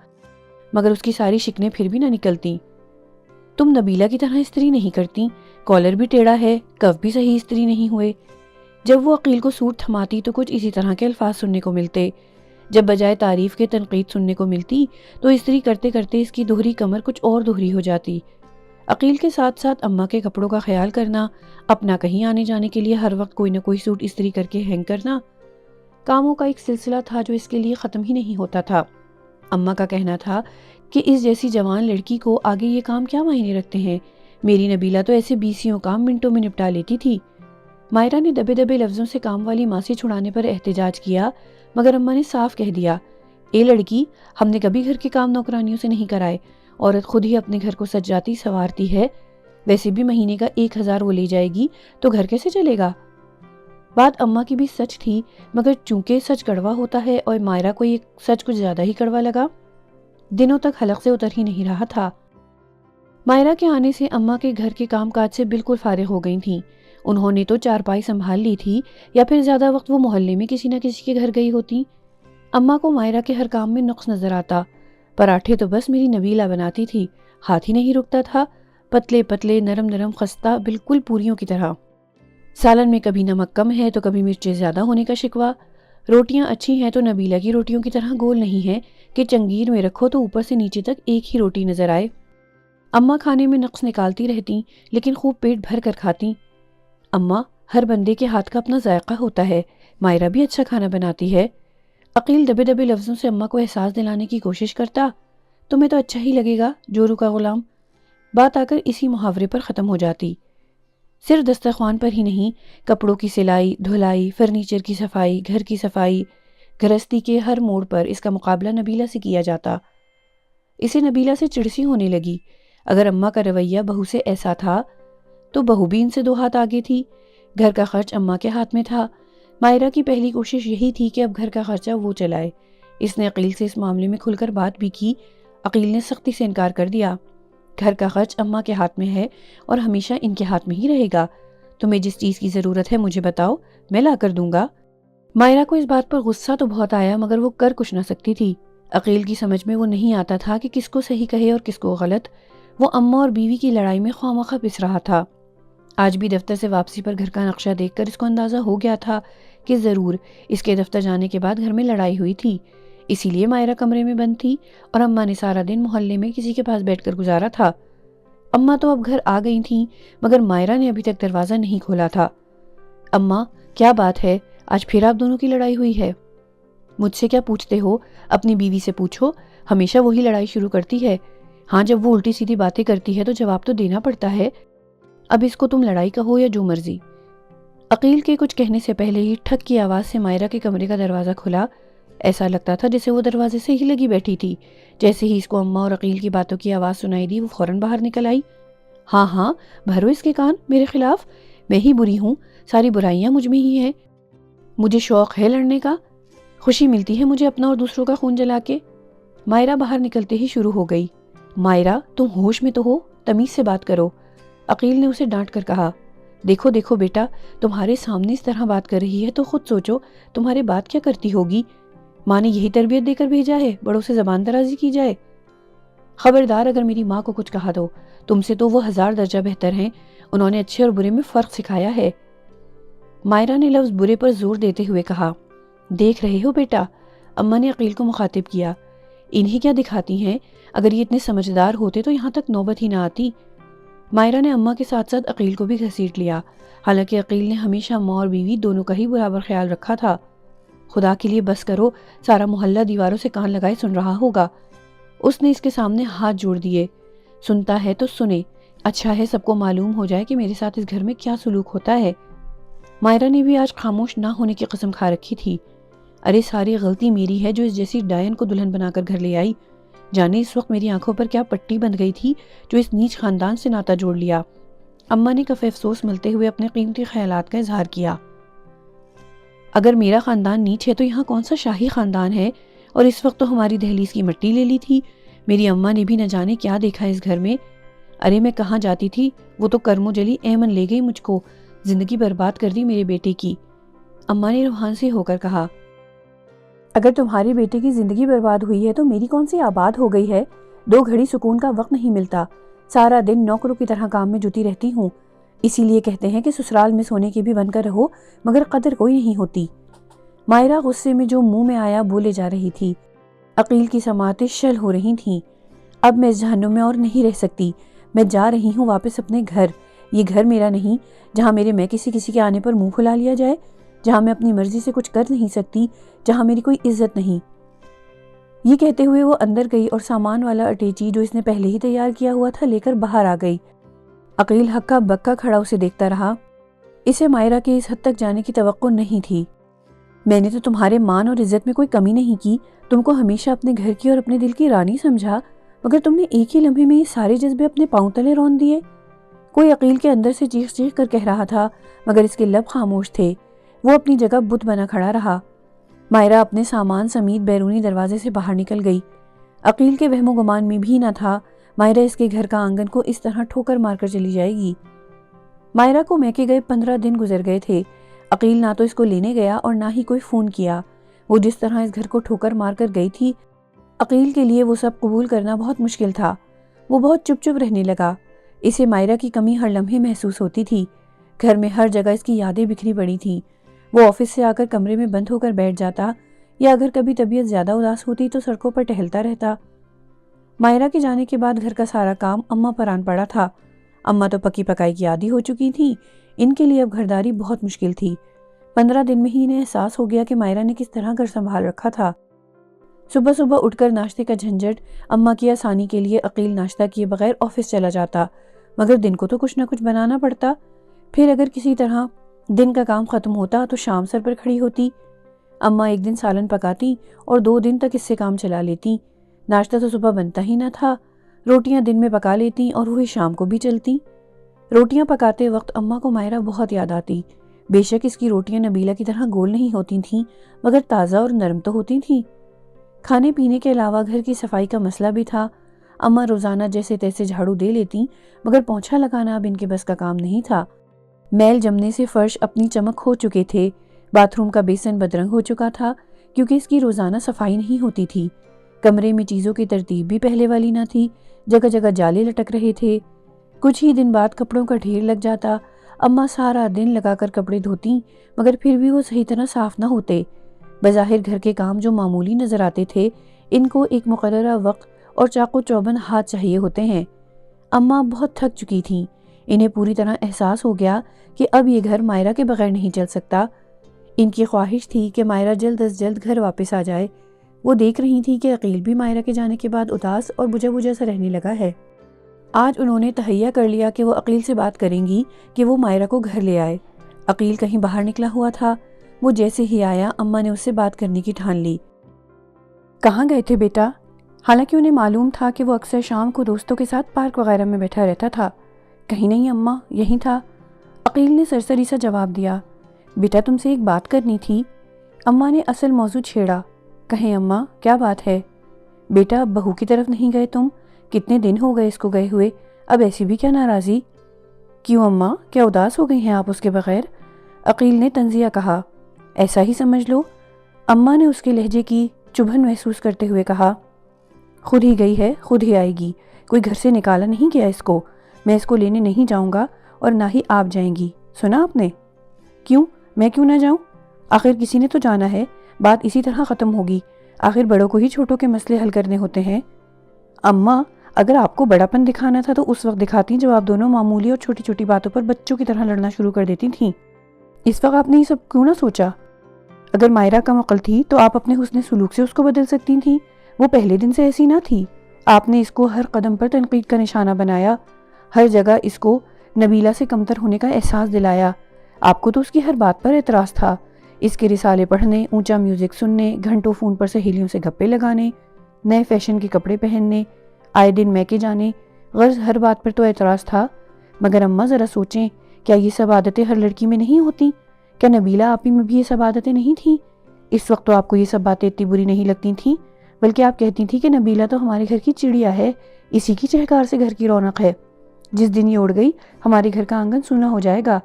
مگر اس کی ساری شکنیں پھر بھی نہ نکلتی۔ تم نبیلہ کی طرح استری نہیں کرتی، کالر بھی ٹیڑھا ہے، کف بھی صحیح استری نہیں ہوئے۔ جب وہ عقیل کو سوٹ تھماتی تو کچھ اسی طرح کے الفاظ سننے کو ملتے۔ جب بجائے تعریف کے تنقید سننے کو ملتی تو استری کرتے کرتے اس کی دوہری کمر کچھ اور دوہری ہو جاتی۔ عقیل کے ساتھ ساتھ اماں کے کپڑوں کا خیال کرنا، اپنا کہیں آنے جانے کے لیے ہر وقت کوئی نہ کوئی سوٹ استری کر کے ہینگ کرنا، کاموں کا ایک سلسلہ تھا جو اس کے لیے ختم ہی نہیں ہوتا تھا۔ اماں کا کہنا تھا کہ اس جیسی جوان لڑکی کو آگے یہ کام کیا معنی رکھتے ہیں، میری نبیلہ تو ایسے 20 کام منٹوں میں نپٹا لیتی تھی۔ مائرہ نے دبے دبے لفظوں سے کام والی ماں سے چھڑانے پر احتجاج کیا، مگر اماں نے صاف کہہ دیا، اے لڑکی، ہم نے کبھی گھر کے کام نوکرانیوں سے نہیں کرائے، عورت خود ہی اپنے گھر کو سجاتی سنوارتی ہے، ویسے بھی مہینے کا 1000 وہ لے جائے گی تو گھر کیسے چلے گا؟ بات اماں کی بھی سچ تھی، مگر چونکہ سچ کڑوا ہوتا ہے اور مائرہ کو یہ سچ کچھ زیادہ ہی کڑوا لگا، دنوں تک حلق سے اتر ہی نہیں رہا تھا۔ مائرہ کے آنے سے اماں کے گھر کے کام کاج سے بالکل فارغ ہو گئی تھیں۔ انہوں نے تو چارپائی سنبھال لی تھی، یا پھر زیادہ وقت وہ محلے میں کسی نہ کسی کے گھر گئی ہوتی۔ اماں کو مائرہ کے ہر کام میں نقص نظر آتا۔ پراٹھے تو بس میری نبیلہ بناتی تھی، ہاتھ ہی نہیں رکتا تھا، پتلے پتلے نرم نرم خستہ، بالکل پوریوں کی طرح۔ سالن میں کبھی نمک کم ہے تو کبھی مرچیں زیادہ ہونے کا شکوہ۔ روٹیاں اچھی ہیں تو نبیلہ کی روٹیوں کی طرح گول نہیں ہیں کہ چنگیر میں رکھو تو اوپر سے نیچے تک ایک ہی روٹی نظر آئے۔ اماں کھانے میں نقص نکالتی رہتی، لیکن خوب پیٹ بھر کر کھاتی۔ اماں، ہر بندے کے ہاتھ کا اپنا ذائقہ ہوتا ہے، مائرہ بھی اچھا کھانا بناتی ہے۔ عقیل دبے دبے لفظوں سے اماں کو احساس دلانے کی کوشش کرتا، تمہیں تو اچھا ہی لگے گا، جورو کا غلام۔ بات آ کر اسی محاورے پر ختم ہو جاتی۔ صرف دسترخوان پر ہی نہیں، کپڑوں کی سلائی، دھلائی، فرنیچر کی صفائی، گھر کی صفائی، گرہستی کے ہر موڑ پر اس کا مقابلہ نبیلہ سے کیا جاتا۔ اسے نبیلہ سے چڑسی ہونے لگی۔ اگر اماں کا رویہ بہو سے ایسا تھا تو بہو بھی ان سے 2 ہاتھ آگے تھی۔ گھر کا خرچ اماں کے ہاتھ میں تھا۔ مائرہ کی پہلی کوشش یہی تھی کہ اب گھر کا خرچہ وہ چلائے۔ اس نے عقیل سے اس معاملے میں کھل کر بات بھی کی۔ عقیل نے سختی سے انکار کر دیا۔ گھر کا خرچ اماں کے ہاتھ میں ہے اور ہمیشہ ان کے ہاتھ میں ہی رہے گا۔ تمہیں جس چیز کی ضرورت ہے مجھے بتاؤ، میں لا کر دوں گا۔ مائرہ کو اس بات پر غصہ تو بہت آیا، مگر وہ کر کچھ نہ سکتی تھی۔ عقیل کی سمجھ میں وہ نہیں آتا تھا کہ کس کو صحیح کہے اور کس کو غلط۔ وہ اماں اور بیوی کی لڑائی میں خواہ پس رہا تھا۔ آج بھی دفتر سے واپسی پر گھر کا نقشہ دیکھ کر اس کو اندازہ ہو گیا تھا کہ ضرور اس کے دفتر جانے کے بعد گھر میں لڑائی ہوئی تھی۔ اسی لیے مائرہ کمرے میں بند تھی اور اماں نے سارا دن محلے میں کسی کے پاس بیٹھ کر گزارا تھا۔ اماں تو اب گھر آ گئی تھیں، مگر مائرہ نے ابھی تک دروازہ نہیں کھولا تھا۔ اماں، کیا بات ہے؟ آج پھر آپ دونوں کی لڑائی ہوئی ہے؟ مجھ سے کیا پوچھتے ہو؟ اپنی بیوی سے پوچھو، ہمیشہ وہی لڑائی شروع کرتی ہے۔ ہاں، جب وہ الٹی سیدھی باتیں کرتی ہے تو جواب تو دینا پڑتا ہے۔ اب اس کو تم لڑائی کہو یا جو مرضی۔ عقیل کے کچھ کہنے سے پہلے ہی ٹھک کی آواز سے مائرہ کے کمرے کا دروازہ کھلا۔ ایسا لگتا تھا جیسے وہ دروازے سے ہی لگی بیٹھی تھی۔ جیسے ہی اس کو اماں اور عقیل کی باتوں کی آواز سنائی دی، وہ فوراً باہر نکل آئی۔ ہاں ہاں، بھرو اس کے کان میرے خلاف، میں ہی بری ہوں، ساری برائیاں مجھ میں ہی ہیں۔ مجھے شوق ہے لڑنے کا، خوشی ملتی ہے مجھے اپنا اور دوسروں کا خون جلا کے۔ مائرہ باہر نکلتے ہی شروع ہو گئی۔ مائرہ، تم ہوش میں تو ہو؟ تمیز سے بات کرو۔ عقیل نے اسے ڈانٹ کر کہا۔ دیکھو دیکھو بیٹا، تمہارے سامنے اس طرح بات کر رہی ہے تو خود سوچو تمہارے بات کیا کرتی ہوگی۔ ماں نے یہی تربیت دے کر بھیجا ہے، بڑوں سے زبان درازی کی جائے؟ خبردار اگر میری ماں کو کچھ کہا دو، تم سے تو وہ 1000 درجہ بہتر ہیں، انہوں نے اچھے اور برے میں فرق سکھایا ہے۔ مائرہ نے لفظ برے پر زور دیتے ہوئے کہا۔ دیکھ رہے ہو بیٹا، اماں نے عقیل کو مخاطب کیا، انہیں کیا دکھاتی ہیں؟ اگر یہ اتنے سمجھدار ہوتے تو یہاں تک نوبت ہی نہ آتی۔ مائرہ نے اماں کے ساتھ ساتھ عقیل کو بھی گھسیٹ لیا۔ حالانکہ عقیل نے ہمیشہ ماں اور بیوی دونوں کا ہی برابر خیال رکھا تھا۔ خدا کے لیے بس کرو، سارا محلہ دیواروں سے کان لگائے سن رہا ہوگا۔ اس نے اس کے سامنے ہاتھ جوڑ دیے۔ سنتا ہے تو سنے، اچھا ہے سب کو معلوم ہو جائے کہ میرے ساتھ اس گھر میں کیا سلوک ہوتا ہے۔ مائرہ نے بھی آج خاموش نہ ہونے کی قسم کھا رکھی تھی۔ ارے ساری غلطی میری ہے جو اس جیسی ڈائن کو دلہن بنا کر گھر لے آئی۔ جانے اس وقت میری آنکھوں پر کیا پٹی بندھ گئی تھی جو اس نیچ خاندان سے ناتا جوڑ لیا۔ اماں نے کف افسوس ملتے ہوئے اپنے قیمتی خیالات کا اظہار کیا۔ اگر میرا خاندان نیچ ہے تو یہاں کون سا شاہی خاندان ہے؟ اور اس وقت تو ہماری دہلیز کی مٹی لے لی تھی۔ میری اماں نے بھی نہ جانے کیا دیکھا اس گھر میں۔ ارے میں کہاں جاتی تھی، وہ تو کرمو جلی ایمن لے گئی مجھ کو، زندگی برباد کر دی میرے بیٹے کی۔ اماں نے روحان سے ہو کر کہا۔ اگر تمہارے بیٹے کی زندگی برباد ہوئی ہے تو میری کون سی آباد ہو گئی ہے؟ 2 گھڑی سکون کا وقت نہیں ملتا، سارا دن نوکروں کی طرح کام میں جٹی رہتی ہوں۔ اسی لیے کہتے ہیں کہ سسرال میں سونے کے بھی بن کر رہو، مگر قدر کوئی نہیں ہوتی۔ مائرہ غصے میں جو منہ میں آیا بولے جا رہی تھی۔ عقیل کی سماعتیں شل ہو رہی تھیں۔ اب میں اس جہنم میں اور نہیں رہ سکتی، میں جا رہی ہوں واپس اپنے گھر۔ یہ گھر میرا نہیں جہاں میرے میں کسی کے آنے پر منہ پھلا لیا جائے، جہاں میں اپنی مرضی سے کچھ کر نہیں سکتی، جہاں میری کوئی عزت نہیں۔ یہ کہتے ہوئے وہ اندر گئی اور سامان والا اٹیچی جو اس نے پہلے ہی تیار کیا ہوا تھا لے کر باہر آ گئی۔ عقیل ہکا بکا کھڑا اسے دیکھتا رہا۔ اسے مائرہ کے اس حد تک جانے کی توقع نہیں تھی۔ میں نے تو تمہارے مان اور عزت میں کوئی کمی نہیں کی، تم کو ہمیشہ اپنے گھر کی اور اپنے دل کی رانی سمجھا، مگر تم نے ایک ہی لمحے میں یہ سارے جذبے اپنے پاؤں تلے رون دیے۔ کوئی عقیل کے اندر سے چیخ چیخ کر کہہ رہا تھا، مگر اس کے لب خاموش تھے۔ وہ اپنی جگہ بت بنا کھڑا رہا۔ مائرہ اپنے سامان سمیت بیرونی دروازے سے باہر نکل گئی۔ عقیل کے وہم و گمان میں بھی نہ تھا مائرہ اس کے گھر کا آنگن کو اس طرح ٹھوکر مار کر چلی جائے گی۔ مائرہ کو میکے گئے 15 دن گزر گئے تھے۔ عقیل نہ تو اس کو لینے گیا اور نہ ہی کوئی فون کیا۔ وہ جس طرح اس گھر کو ٹھوکر مار کر گئی تھی، عقیل کے لیے وہ سب قبول کرنا بہت مشکل تھا۔ وہ بہت چپ چپ رہنے لگا۔ اسے مائرہ کی کمی ہر لمحے محسوس ہوتی تھی۔ گھر میں ہر جگہ اس کی یادیں بکھری پڑی تھیں۔ وہ آفس سے آ کر کمرے میں بند ہو کر بیٹھ جاتا، یا اگر کبھی طبیعت زیادہ اداس ہوتی تو سڑکوں پر ٹہلتا رہتا۔ مائرہ کے جانے کے بعد گھر کا سارا کام اماں پر آن پڑا تھا۔ اماں تو پکی پکائی کی عادی ہو چکی تھیں، ان کے لیے اب گھرداری بہت مشکل تھی۔ 15 دن میں ہی انہیں احساس ہو گیا کہ مائرہ نے کس طرح گھر سنبھال رکھا تھا۔ صبح صبح اٹھ کر ناشتے کا جھنجھٹ اماں کی آسانی کے لیے عقیل ناشتہ کیے بغیر آفس چلا جاتا، مگر دن کو تو کچھ نہ کچھ بنانا پڑتا۔ پھر اگر کسی طرح دن کا کام ختم ہوتا تو شام سر پر کھڑی ہوتی۔ اماں ایک دن سالن پکاتی اور 2 دن تک اس سے کام چلا لیتی۔ ناشتہ تو صبح بنتا ہی نہ تھا، روٹیاں دن میں پکا لیتی اور وہی شام کو بھی چلتی۔ روٹیاں پکاتے وقت اماں کو مائرہ بہت یاد آتی۔ بے شک اس کی روٹیاں نبیلہ کی طرح گول نہیں ہوتی تھیں، مگر تازہ اور نرم تو ہوتی تھیں۔ کھانے پینے کے علاوہ گھر کی صفائی کا مسئلہ بھی تھا۔ اماں روزانہ جیسے تیسے جھاڑو دے لیتی، مگر پونچھا لگانا اب ان کے بس کا کام نہیں تھا۔ میل جمنے سے فرش اپنی چمک کھو چکے تھے۔ باتھ روم کا بیسن بدرنگ ہو چکا تھا کیونکہ اس کی روزانہ صفائی نہیں ہوتی تھی۔ کمرے میں چیزوں کی ترتیب بھی پہلے والی نہ تھی، جگہ جگہ جالے لٹک رہے تھے۔ کچھ ہی دن بعد کپڑوں کا ڈھیر لگ جاتا۔ اماں سارا دن لگا کر کپڑے دھوتی، مگر پھر بھی وہ صحیح طرح صاف نہ ہوتے۔ بظاہر گھر کے کام جو معمولی نظر آتے تھے، ان کو ایک مقررہ وقت اور چاقو چوبند ہاتھ چاہیے ہوتے ہیں۔ اماں بہت تھک چکی تھیں۔ انہیں پوری طرح احساس ہو گیا کہ اب یہ گھر مائرہ کے بغیر نہیں چل سکتا۔ ان کی خواہش تھی کہ مائرہ جلد از جلد گھر واپس آ جائے۔ وہ دیکھ رہی تھی کہ عقیل بھی مائرہ کے جانے کے بعد اداس اور بجھا بجھا سا رہنے لگا ہے۔ آج انہوں نے تہیہ کر لیا کہ وہ عقیل سے بات کریں گی کہ وہ مائرہ کو گھر لے آئے۔ عقیل کہیں باہر نکلا ہوا تھا۔ وہ جیسے ہی آیا اماں نے اس سے بات کرنے کی ٹھان لی۔ کہاں گئے تھے بیٹا؟ حالانکہ انہیں معلوم تھا کہ وہ اکثر شام کو دوستوں کے ساتھ پارک وغیرہ میں بیٹھا رہتا تھا۔ کہیں نہیں اماں، یہیں تھا۔ عقیل نے سرسری سا جواب دیا۔ بیٹا تم سے ایک بات کرنی تھی۔ اماں نے اصل موضوع چھیڑا۔ کہیں اماں، کیا بات ہے؟ بیٹا اب بہو کی طرف نہیں گئے تم؟ کتنے دن ہو گئے اس کو گئے ہوئے، اب ایسی بھی کیا ناراضی؟ کیوں اماں، کیا اداس ہو گئی ہیں آپ اس کے بغیر؟ عقیل نے طنزیہ کہا۔ ایسا ہی سمجھ لو، اماں نے اس کے لہجے کی چبھن محسوس کرتے ہوئے کہا۔ خود ہی گئی ہے، خود ہی آئے گی، کوئی گھر سے نکالا نہیں گیا اس کو۔ میں اس کو لینے نہیں جاؤں گا اور نہ ہی آپ جائیں گی، سنا آپ نے؟ کیوں، میں کیوں نہ جاؤں؟ آخر کسی نے تو جانا ہے، بات اسی طرح ختم ہوگی۔ آخر بڑوں کو ہی چھوٹوں کے مسئلے حل کرنے ہوتے ہیں۔ اماں، اگر آپ کو بڑا پن دکھانا تھا تو اس وقت دکھاتی جب آپ دونوں معمولی اور چھوٹی چھوٹی باتوں پر بچوں کی طرح لڑنا شروع کر دیتی تھیں۔ اس وقت آپ نے یہ سب کیوں نہ سوچا؟ اگر مائرہ کم عقل تھی تو آپ اپنے حسن سلوک سے اس کو بدل سکتی تھیں۔ وہ پہلے دن سے ایسی نہ تھی۔ آپ نے اس کو ہر قدم پر تنقید کا نشانہ بنایا، ہر جگہ اس کو نبیلہ سے کمتر ہونے کا احساس دلایا۔ آپ کو تو اس کی ہر بات پر اعتراض تھا، اس کے رسالے پڑھنے، اونچا میوزک سننے، گھنٹوں فون پر سہیلیوں سے گپے لگانے، نئے فیشن کے کپڑے پہننے، آئے دن میکے جانے، غرض ہر بات پر تو اعتراض تھا۔ مگر اماں ذرا سوچیں، کیا یہ سب عادتیں ہر لڑکی میں نہیں ہوتی؟ کیا نبیلہ آپی میں بھی یہ سب عادتیں نہیں تھیں؟ اس وقت تو آپ کو یہ سب باتیں اتنی بری نہیں لگتی تھیں، بلکہ آپ کہتی تھی کہ نبیلہ تو ہمارے گھر کی چڑیا ہے، اسی کی چہکار سے گھر کی رونق ہے۔ جس دن یہ اڑ گئی ہمارے گھر کا آنگن سونا ہو جائے گا۔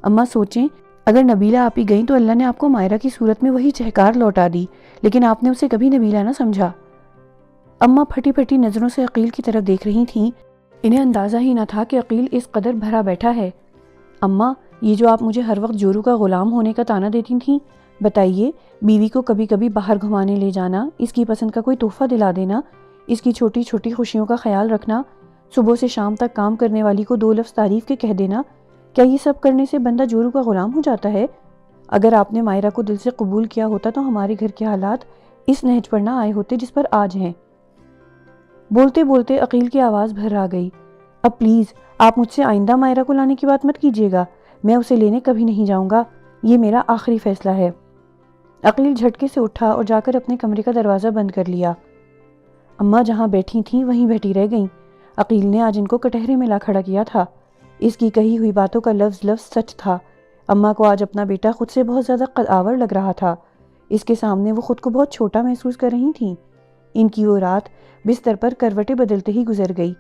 اماں سوچیں، اگر نبیلہ آپی گئیں تو اللہ نے آپ کو مائرہ کی صورت میں وہی چہکار لوٹا دی، لیکن آپ نے اسے کبھی نبیلہ نہ سمجھا۔ اماں پھٹی پھٹی نظروں سے عقیل کی طرف دیکھ رہی تھیں۔ انہیں اندازہ ہی نہ تھا کہ عقیل اس قدر بھرا بیٹھا ہے۔ اماں، یہ جو آپ مجھے ہر وقت جورو کا غلام ہونے کا طعنہ دیتی تھیں، بتائیے، بیوی کو کبھی کبھی باہر گھمانے لے جانا، اس کی پسند کا کوئی تحفہ دلا دینا، اس کی چھوٹی چھوٹی خوشیوں کا خیال رکھنا، صبح سے شام تک کام کرنے والی کو 2 لفظ تعریف کے کہہ دینا، کیا یہ سب کرنے سے بندہ جورو کا غلام ہو جاتا ہے؟ اگر آپ نے مائرہ کو دل سے قبول کیا ہوتا تو ہمارے گھر کے حالات اس نہج پر نہ آئے ہوتے جس پر آج ہیں۔ بولتے بولتے عقیل کی آواز بھر آ گئی۔ اب پلیز آپ مجھ سے آئندہ مائرہ کو لانے کی بات مت کیجیے گا، میں اسے لینے کبھی نہیں جاؤں گا، یہ میرا آخری فیصلہ ہے۔ عقیل جھٹکے سے اٹھا اور جا کر اپنے کمرے کا دروازہ بند کر لیا۔ اماں جہاں بیٹھی تھیں وہیں بیٹھی رہ گئیں۔ عقیل نے آج ان کو کٹہرے میں لا کھڑا کیا تھا۔ اس کی کہی ہوئی باتوں کا لفظ لفظ سچ تھا۔ اماں کو آج اپنا بیٹا خود سے بہت زیادہ قدآور لگ رہا تھا۔ اس کے سامنے وہ خود کو بہت چھوٹا محسوس کر رہی تھیں۔ ان کی وہ رات بستر پر کروٹیں بدلتے ہی گزر گئی۔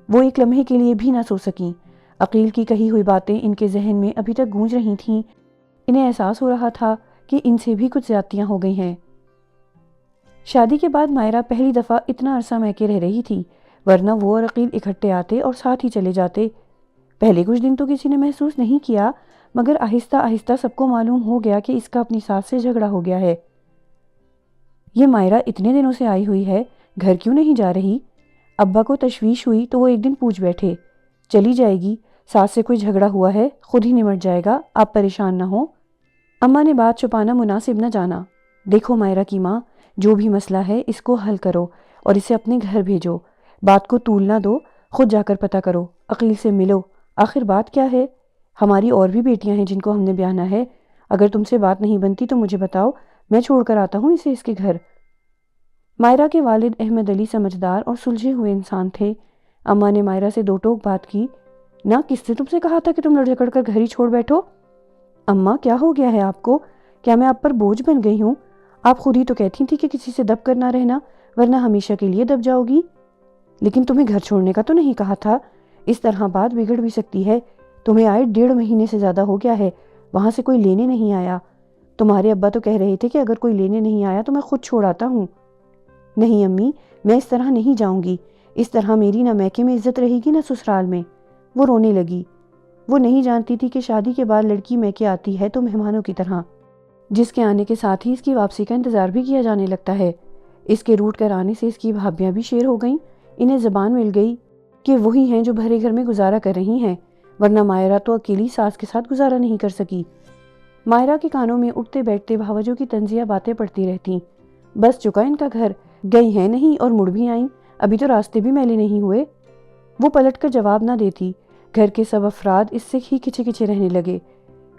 وہ ایک لمحے کے لیے بھی نہ سو سکیں۔ عقیل کی کہی ہوئی باتیں ان کے ذہن میں ابھی تک گونج رہی تھیں۔ انہیں احساس ہو رہا تھا کہ ان سے بھی کچھ زیادتیاں ہو گئی ہیں۔ شادی کے بعد مائرہ پہلی دفعہ اتنا عرصہ میکے رہ رہی تھی، ورنہ وہ اور عقیل اکٹھے آتے اور ساتھ ہی چلے جاتے۔ پہلے کچھ دن تو کسی نے محسوس نہیں کیا، مگر آہستہ آہستہ سب کو معلوم ہو گیا کہ اس کا اپنی ساس سے جھگڑا ہو گیا ہے۔ یہ مائرہ اتنے دنوں سے آئی ہوئی ہے، گھر کیوں نہیں جا رہی؟ ابا کو تشویش ہوئی تو وہ ایک دن پوچھ بیٹھے، چلی جائے گی، ساس سے کوئی جھگڑا ہوا ہے، خود ہی نمٹ جائے گا، آپ پریشان نہ ہوں۔ اماں نے بات چھپانا مناسب نہ جانا۔ دیکھو مائرہ کی ماں، جو بھی مسئلہ ہے اس کو حل کرو اور اسے اپنے گھر بھیجو، بات کو طول نہ دو، خود جا کر پتہ کرو، عقیل سے ملو، آخر بات کیا ہے؟ ہماری اور بھی بیٹیاں ہیں جن کو ہم نے بیاہنا ہے، اگر تم سے بات نہیں بنتی تو مجھے بتاؤ، میں چھوڑ کر آتا ہوں اسے اس کے گھر۔ مائرہ کے والد احمد علی سمجھدار اور سلجھے ہوئے انسان تھے۔ اماں نے مائرہ سے دو ٹوک بات کی، نہ کس نے تم سے کہا تھا کہ تم لڑ جھگڑ کر گھر ہی چھوڑ بیٹھو؟ اماں کیا ہو گیا ہے آپ کو؟ کیا میں آپ پر بوجھ بن گئی ہوں؟ آپ خود ہی تو کہتی تھی کہ کسی سے دب کر نہ رہنا، ورنہ ہمیشہ کے لیے دب جاؤ گی۔ لیکن تمہیں گھر چھوڑنے کا تو نہیں کہا تھا، اس طرح بات بگڑ بھی سکتی ہے۔ تمہیں آئے 1.5 مہینے سے زیادہ ہو گیا ہے، وہاں سے کوئی لینے نہیں آیا۔ تمہارے ابا تو کہہ رہے تھے کہ اگر کوئی لینے نہیں آیا تو میں خود چھوڑ آتا ہوں۔ نہیں امی، میں اس طرح نہیں جاؤں گی، اس طرح میری نہ میکے میں عزت رہے گی نہ سسرال میں۔ وہ رونے لگی۔ وہ نہیں جانتی تھی کہ شادی کے بعد لڑکی میکے آتی ہے تو مہمانوں کی طرح، جس کے آنے کے ساتھ ہی اس کی واپسی کا انتظار بھی کیا جانے لگتا ہے۔ اس کے روٹ کر آنے سے اس کی بھابیاں بھی شیر ہو گئیں، انہیں زبان مل گئی کہ وہی ہیں جو بھرے گھر میں گزارا کر رہی ہیں، ورنہ مائرہ تو اکیلی ساس کے ساتھ گزارا نہیں کر سکی۔ مائرہ کے کانوں میں اٹھتے بیٹھتے بھاوجوں کی طنزیہ باتیں پڑتی رہتیں۔ بس چکا ان کا گھر، گئی ہیں نہیں اور مڑ بھی آئیں، ابھی تو راستے بھی میلے نہیں ہوئے۔ وہ پلٹ کر جواب نہ دیتی۔ گھر کے سب افراد اس سے ہی کھچے کھچے رہنے لگے۔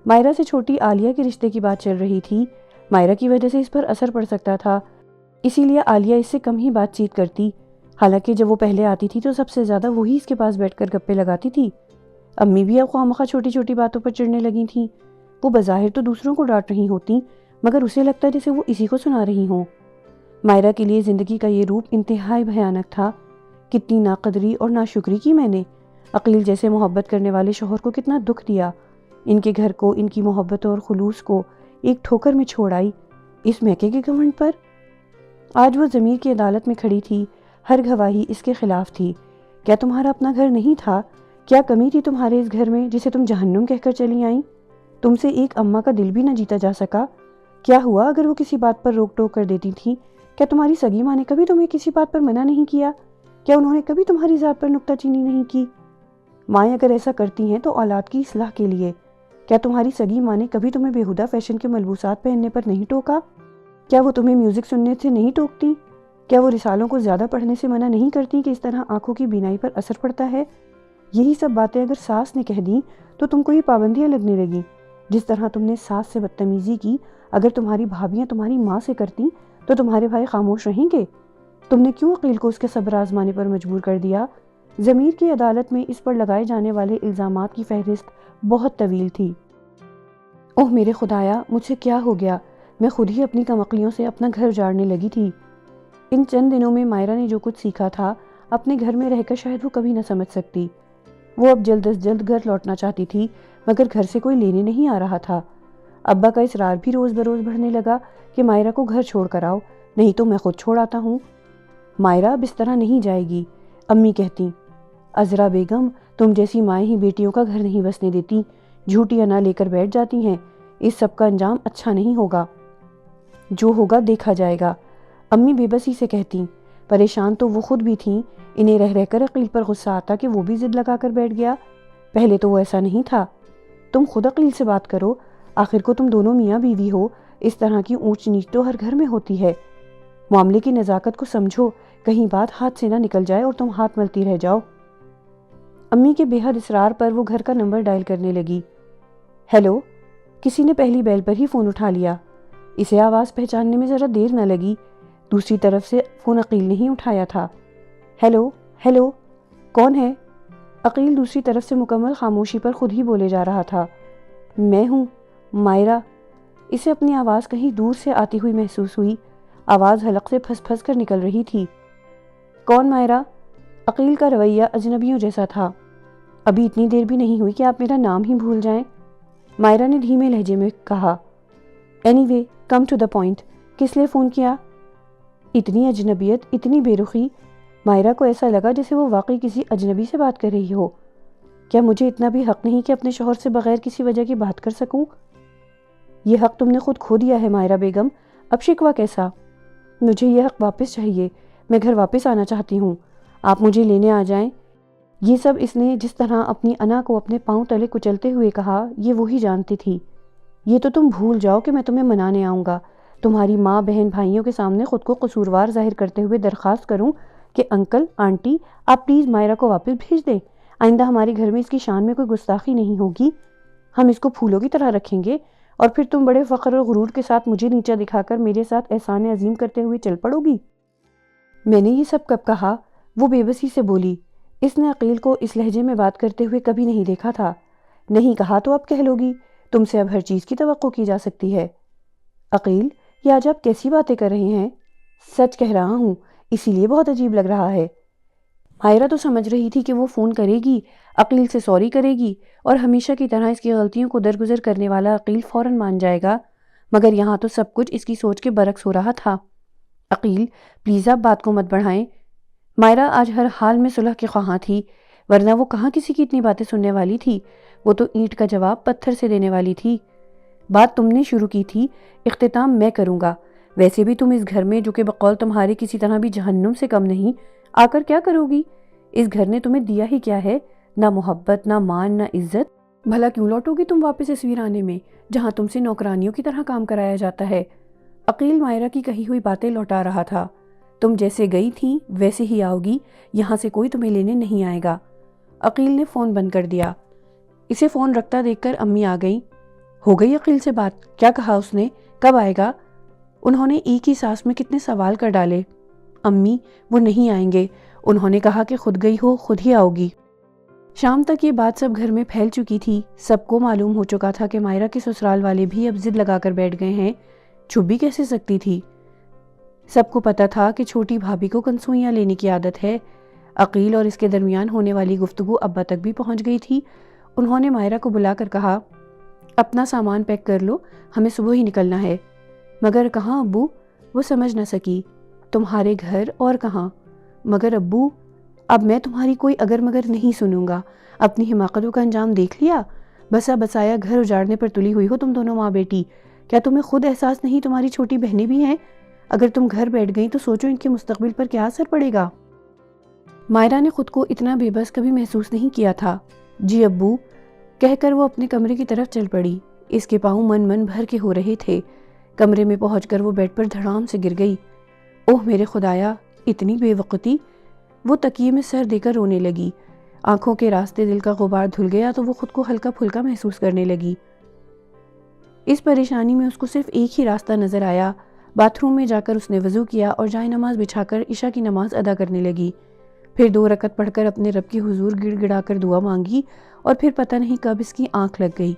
مائرہ سے چھوٹی عالیہ کے رشتے کی بات چل رہی تھی، مائرہ کی وجہ سے اس پر اثر پڑ سکتا تھا، اسی لیے عالیہ اس سے کم ہی بات چیت کرتی۔ حالانکہ جب وہ پہلے آتی تھی تو سب سے زیادہ وہی اس کے پاس بیٹھ کر گپے لگاتی تھی۔ امی بھی اب خواہ مخواہ چھوٹی چھوٹی باتوں پر چڑھنے لگی تھیں۔ وہ بظاہر تو دوسروں کو ڈانٹ رہی ہوتی، مگر اسے لگتا جیسے وہ اسی کو سنا رہی ہوں۔ مائرہ کے لیے زندگی کا یہ روپ انتہائی بھیانک تھا۔ کتنی ناقدری اور ناشکری کی میں نے، عقیل جیسے محبت کرنے والے شوہر کو کتنا دکھ دیا، ان کے گھر کو، ان کی محبت اور خلوص کو ایک ٹھوکر میں چھوڑ آئی، اس میکے کے گھمنڈ پر۔ آج وہ ضمیر کی عدالت میں کھڑی تھی، ہر گواہی اس کے خلاف تھی۔ کیا تمہارا اپنا گھر نہیں تھا؟ کیا کمی تھی تمہارے اس گھر میں جسے تم جہنم کہہ کر چلی آئیں؟ تم سے ایک اماں کا دل بھی نہ جیتا جا سکا۔ کیا ہوا اگر وہ کسی بات پر روک ٹوک کر دیتی تھی؟ کیا تمہاری سگی ماں نے کبھی تمہیں کسی بات پر منع نہیں کیا؟ کیا انہوں نے کبھی تمہاری ذات پر نکتہ چینی نہیں کی؟ مائیں اگر ایسا کرتی ہیں تو اولاد کی اصلاح کے لیے۔ کیا تمہاری سگی ماں نے کبھی تمہیں بیہودہ فیشن کے ملبوسات پہننے پر نہیں ٹوکا؟ کیا وہ تمہیں میوزک سننے سے نہیں ٹوکتی؟ کیا وہ رسالوں کو زیادہ پڑھنے سے منع نہیں کرتی کہ اس طرح آنکھوں کی بینائی پر اثر پڑتا ہے؟ یہی سب باتیں اگر ساس نے کہہ دیں تو تم کو یہ پابندیاں لگنے لگیں۔ جس طرح تم نے ساس سے بدتمیزی کی، اگر تمہاری بھابیاں تمہاری ماں سے کرتی تو تمہارے بھائی خاموش رہیں گے؟ تم نے کیوں عقیل کو اس کے صبر آزمانے پر مجبور کر دیا؟ ضمیر کی عدالت میں اس پر لگائے جانے والے الزامات کی فہرست بہت طویل تھی۔ اوہ میرے خدایا، مجھ سے کیا ہو گیا؟ میں خود ہی اپنی کمعقلیوں سے اپنا گھر اجاڑنے لگی تھی۔ ان چند دنوں میں مائرہ نے جو کچھ سیکھا تھا، اپنے گھر میں رہ کر شاید وہ کبھی نہ سمجھ سکتی۔ وہ اب جلد از جلد گھر لوٹنا چاہتی تھی، مگر گھر سے کوئی لینے نہیں آ رہا تھا۔ ابا کا اصرار بھی روز بروز بڑھنے لگا کہ مائرہ کو گھر چھوڑ کر آؤ، نہیں تو میں خود چھوڑ آتا ہوں۔ مائرہ اب اس طرح نہیں جائے گی، امی کہتی۔ عذرا بیگم، تم جیسی مائیں ہی بیٹیوں کا گھر نہیں بسنے دیتی، جھوٹی انا لے کر بیٹھ جاتی ہیں، اس سب کا انجام اچھا نہیں ہوگا۔ جو ہوگا دیکھا جائے گا، امی بے بسی سے کہتی۔ پریشان تو وہ خود بھی تھیں، انہیں رہ رہ کر عقیل پر غصہ آتا کہ وہ بھی ضد لگا کر بیٹھ گیا۔ پہلے تو وہ ایسا نہیں تھا۔ تم خود عقیل سے بات کرو، آخر کو تم دونوں میاں بیوی ہو، اس طرح کی اونچ نیچ تو ہر گھر میں ہوتی ہے۔ معاملے کی نزاکت کو سمجھو، کہیں بات ہاتھ سے نہ نکل جائے اور تم ہاتھ ملتی رہ جاؤ۔ امی کے بے حد اصرار پر وہ گھر کا نمبر ڈائل کرنے لگی۔ ہیلو، کسی نے پہلی بیل پر ہی فون اٹھا لیا۔ اسے آواز پہچاننے میں ذرا دیر نہ لگی، دوسری طرف سے فون عقیل نے ہی اٹھایا تھا۔ ہیلو ہیلو، کون ہے؟ عقیل دوسری طرف سے مکمل خاموشی پر خود ہی بولے جا رہا تھا۔ میں ہوں مائرہ۔ اسے اپنی آواز کہیں دور سے آتی ہوئی محسوس ہوئی۔ آواز حلق سے پھنس پھنس کر نکل رہی تھی۔ کون مائرہ؟ عقیل کا رویہ اجنبیوں جیسا تھا۔ ابھی اتنی دیر بھی نہیں ہوئی کہ آپ میرا نام ہی بھول جائیں۔ مائرہ نے دھیمے لہجے میں کہا۔ Anyway come to the point, کس لیے فون کیا؟ اتنی اجنبیت، اتنی بے رخی۔ مائرہ کو ایسا لگا جیسے وہ واقعی کسی اجنبی سے بات کر رہی ہو۔ کیا مجھے اتنا بھی حق نہیں کہ اپنے شوہر سے بغیر کسی وجہ کی بات کر سکوں؟ یہ حق تم نے خود کھو دیا ہے مائرہ بیگم، اب شکوہ کیسا؟ مجھے یہ حق واپس چاہیے، میں گھر واپس آنا چاہتی ہوں، آپ مجھے لینے آ جائیں۔ یہ سب اس نے جس طرح اپنی انا کو اپنے پاؤں تلے کچلتے ہوئے کہا، یہ وہی جانتی تھی۔ یہ تو تم بھول جاؤ کہ میں تمہیں منانے آؤں گا، تمہاری ماں بہن بھائیوں کے سامنے خود کو قصوروار ظاہر کرتے ہوئے درخواست کروں کہ انکل آنٹی آپ پلیز مائرہ کو واپس بھیج دیں، آئندہ ہمارے گھر میں اس کی شان میں کوئی گستاخی نہیں ہوگی، ہم اس کو پھولوں کی طرح رکھیں گے، اور پھر تم بڑے فخر اور غرور کے ساتھ مجھے نیچا دکھا کر میرے ساتھ احسان عظیم کرتے ہوئے چل پڑو گی۔ میں نے یہ سب کب کہا؟ وہ بے بسی سے بولی۔ اس نے عقیل کو اس لہجے میں بات کرتے ہوئے کبھی نہیں دیکھا تھا۔ نہیں کہا تو اب کہہ لو گی، تم سے اب ہر چیز کی توقع کی جا سکتی ہے۔ عقیل، یہ آج آپ کیسی باتیں کر رہے ہیں؟ سچ کہہ رہا ہوں، اسی لیے بہت عجیب لگ رہا ہے۔ مائرہ تو سمجھ رہی تھی کہ وہ فون کرے گی، عقیل سے سوری کرے گی، اور ہمیشہ کی طرح اس کی غلطیوں کو درگزر کرنے والا عقیل فوراً مان جائے گا، مگر یہاں تو سب کچھ اس کی سوچ کے برعکس ہو رہا تھا۔ عقیل پلیز آپ بات کو مت بڑھائیں۔ مائرہ آج ہر حال میں صلح کے خواہاں تھی، ورنہ وہ کہاں کسی کی اتنی باتیں سننے والی تھی، وہ تو اینٹ کا جواب پتھر سے دینے والی تھی۔ بات تم نے شروع کی تھی، اختتام میں کروں گا، ویسے بھی تم اس گھر میں جو کہ بقول تمہارے کسی طرح بھی جہنم سے کم نہیں، آ کر کیا کرو گی؟ اس گھر نے تمہیں دیا ہی کیا ہے؟ نہ محبت، نہ مان، نہ عزت۔ بھلا کیوں لوٹو گی تم واپس اس ویرانے میں جہاں تم سے نوکرانیوں کی طرح کام کرایا جاتا ہے؟ عقیل مائرہ کی کہی ہوئی باتیں لوٹا رہا تھا۔ تم جیسے گئی تھی ویسے ہی آؤ گی، یہاں سے کوئی تمہیں لینے نہیں آئے گا۔ عقیل نے فون بند کر دیا۔ اسے فون رکھتا دیکھ کر امی آ گئیں۔ ہو گئی عقیل سے بات؟ کیا کہا اس نے؟ کب آئے گا؟ انہوں نے ایک ہی سانس میں کتنے سوال کر ڈالے۔ امی وہ نہیں آئیں گے، انہوں نے کہا کہ خود گئی ہو خود ہی آؤ گی۔ شام تک یہ بات سب گھر میں پھیل چکی تھی، سب کو معلوم ہو چکا تھا کہ مائرہ کے سسرال والے بھی اب ضد لگا کر بیٹھ گئے ہیں، چھپ بھی کیسے سکتی تھی؟ سب کو پتا تھا کہ چھوٹی بھابھی کو کنسوئیاں لینے کی عادت ہے۔ عقیل اور اس کے درمیان ہونے والی گفتگو ابا تک بھی پہنچ گئی تھی۔ انہوں نے مائرہ کو بلا کر کہا، اپنا سامان پیک کر لو، ہمیں صبح ہی نکلنا ہے۔ مگر کہاں ابو؟ وہ سمجھ نہ سکی۔ تمہارے گھر اور کہاں؟ مگر ابو، اب میں تمہاری کوئی اگر مگر نہیں سنوں گا، اپنی حماقتوں کا انجام دیکھ لیا؟ بسا بسایا گھر اجاڑنے پر تلی ہوئی ہو تم دونوں ماں بیٹی، کیا تمہیں خود احساس نہیں تمہاری چھوٹی بہنیں بھی ہیں؟ اگر تم گھر بیٹھ گئیں تو سوچو ان کے مستقبل پر کیا اثر پڑے گا۔ مائرہ نے خود کو اتنا بے بس کبھی محسوس نہیں کیا تھا۔ جی ابو کہہ کر وہ اپنے کمرے کی طرف چل پڑی۔ اس کے پاؤں من من بھر کے ہو رہے تھے۔ کمرے میں پہنچ کر وہ بیڈ پر دھڑام سے گر گئی۔ اوہ میرے خدایا، اتنی بے وقتی! وہ تکیے میں سر دے کر رونے لگی۔ آنکھوں کے راستے دل کا غبار دھل گیا تو وہ خود کو ہلکا پھلکا محسوس کرنے لگی۔ اس پریشانی میں اس کو صرف ایک ہی راستہ نظر آیا۔ باتھ روم میں جا کر اس نے وضو کیا اور جائے نماز بچھا کر عشاء کی نماز ادا کرنے لگی۔ پھر 2 رکعت پڑھ کر اپنے رب کی حضور گڑ گڑا کر دعا مانگی، اور پھر پتہ نہیں کب اس کی آنکھ لگ گئی۔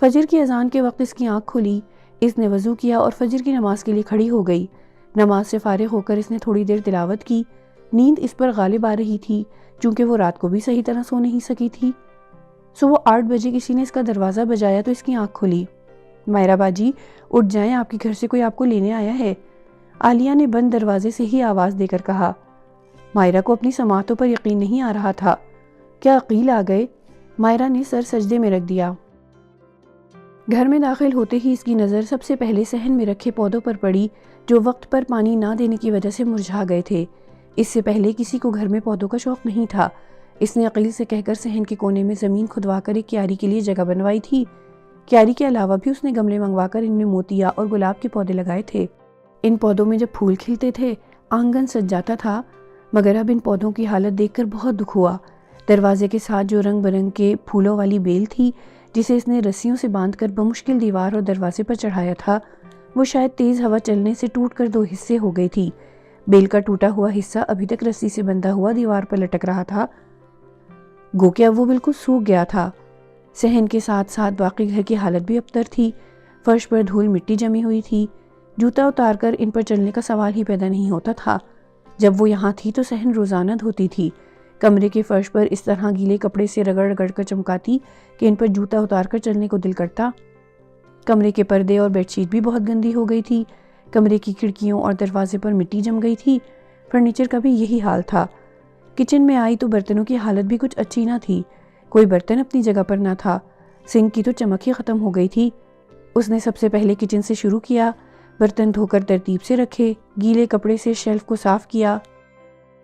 فجر کی اذان کے وقت اس کی آنکھ کھلی۔ اس نے وضو کیا اور فجر کی نماز کے لیے کھڑی ہو گئی۔ نماز سے فارغ ہو کر اس نے تھوڑی دیر تلاوت کی۔ نیند اس پر غالب آ رہی تھی چونکہ وہ رات کو بھی صحیح طرح سو نہیں سکی تھی۔ صبح 8 بجے کسی نے اس کا دروازہ بجایا تو اس کی آنکھ کھلی۔ مائرہ باجی اٹھ جائیں، آپ کے گھر سے کوئی آپ کو لینے آیا ہے، عالیہ نے بند دروازے سے ہی آواز دے کر کہا۔ مائرہ کو اپنی سماعتوں پر یقین نہیں آ رہا تھا۔ کیا عقیل آ گئے؟ مائرہ نے سر سجدے میں رکھ دیا۔ گھر میں داخل ہوتے ہی اس کی نظر سب سے پہلے صحن میں رکھے پودوں پر پڑی جو وقت پر پانی نہ دینے کی وجہ سے مرجھا گئے تھے۔ اس سے پہلے کسی کو گھر میں پودوں کا شوق نہیں تھا۔ اس نے عقیل سے کہہ کر صحن کے کونے میں زمین کھدوا کر ایک کیاری کے لیے جگہ بنوائی تھی۔ کیاری کے علاوہ بھی اس نے گملے منگوا کر ان میں موتیا اور گلاب کے پودے لگائے تھے۔ ان پودوں میں جب پھول کھلتے تھے آنگن سج جاتا تھا، مگر اب ان پودوں کی حالت دیکھ کر بہت دکھ ہوا۔ دروازے کے ساتھ جو رنگ برنگ کے پھولوں والی بیل تھی جسے اس نے رسیوں سے باندھ کر بمشکل دیوار اور دروازے پر چڑھایا تھا، وہ شاید تیز ہوا چلنے سے ٹوٹ کر 2 حصے ہو گئی تھی۔ بیل کا ٹوٹا ہوا حصہ ابھی تک رسی سے بندھا ہوا دیوار پر لٹک رہا تھا، گو کہ اب وہ بالکل سوکھ گیا تھا۔ صحن کے ساتھ ساتھ باقی گھر کی حالت بھی ابتر تھی۔ فرش پر دھول مٹی جمی ہوئی تھی۔ جوتا اتار کر ان پر چلنے کا سوال ہی پیدا نہیں ہوتا تھا۔ جب وہ یہاں تھی تو صحن روزانہ دھوتی تھی۔ کمرے کے فرش پر اس طرح گیلے کپڑے سے رگڑ رگڑ کر چمکاتی کہ ان پر جوتا اتار کر چلنے کو دل کرتا۔ کمرے کے پردے اور بیڈ شیٹ بھی بہت گندی ہو گئی تھی۔ کمرے کی کھڑکیوں اور دروازے پر مٹی جم گئی تھی۔ فرنیچر کا بھی یہی حال تھا۔ کچن میں آئی تو برتنوں کی حالت بھی کچھ اچھی نہ تھی۔ کوئی برتن اپنی جگہ پر نہ تھا۔ سنک کی تو چمک ہی ختم ہو گئی تھی۔ اس نے سب سے پہلے کچن سے شروع کیا۔ برتن دھو کر ترتیب سے رکھے، گیلے کپڑے سے شیلف کو صاف کیا،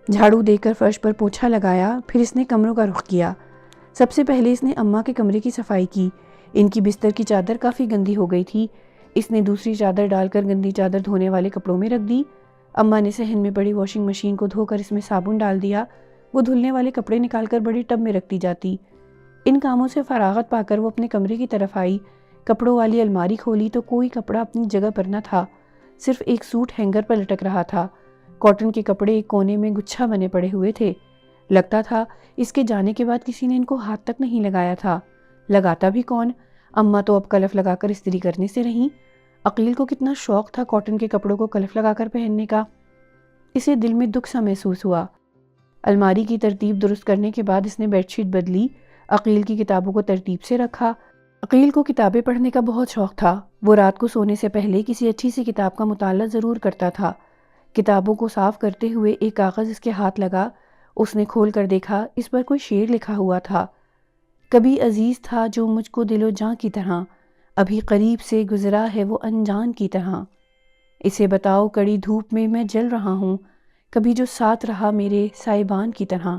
جھاڑو دے کر فرش پر پوچھا لگایا، پھر اس نے کمروں کا رخ کیا۔ سب سے پہلے اس نے اماں کے کمرے کی صفائی کی۔ ان کی بستر کی چادر کافی گندی ہو گئی تھی۔ اس نے دوسری چادر ڈال کر گندی چادر دھونے والے کپڑوں میں رکھ دی۔ اماں نے صحن میں پڑی واشنگ مشین کو دھو کر اس میں صابن ڈال دیا۔ وہ دھلنے والے کپڑے نکال کر بڑے ٹب میں رکھ دی جاتی۔ ان کاموں سے فراغت پا کر وہ اپنے کمرے کی طرف آئی۔ کپڑوں والی الماری کھولی تو کوئی کپڑا اپنی جگہ پر نہ تھا۔ صرف ایک سوٹ ہینگر پر لٹک رہا تھا۔ کاٹن کے کپڑے ایک کونے میں گچھا بنے پڑے ہوئے تھے۔ لگتا تھا اس کے جانے کے بعد کسی نے ان کو ہاتھ تک نہیں لگایا تھا۔ لگاتا بھی کون؟ اماں تو اب کلف لگا کر استری کرنے سے رہیں۔ عقیل کو کتنا شوق تھا کاٹن کے کپڑوں کو کلف لگا کر پہننے کا۔ اسے دل میں دکھ سا محسوس ہوا۔ الماری کی ترتیب درست کرنے کے بعد اس نے بیڈ شیٹ بدلی، عقیل کی کتابوں کو ترتیب سے رکھا۔ عقیل کو کتابیں پڑھنے کا بہت شوق تھا۔ وہ رات کو سونے سے پہلے کسی اچھی سی کتاب کا مطالعہ ضرور کرتا تھا۔ کتابوں کو صاف کرتے ہوئے ایک کاغذ اس کے ہاتھ لگا۔ اس نے کھول کر دیکھا، اس پر کوئی شعر لکھا ہوا تھا۔ کبھی عزیز تھا جو مجھ کو دل و جاں کی طرح، ابھی قریب سے گزرا ہے وہ انجان کی طرح۔ اسے بتاؤ کڑی دھوپ میں میں جل رہا ہوں، کبھی جو ساتھ رہا میرے سائبان کی طرح۔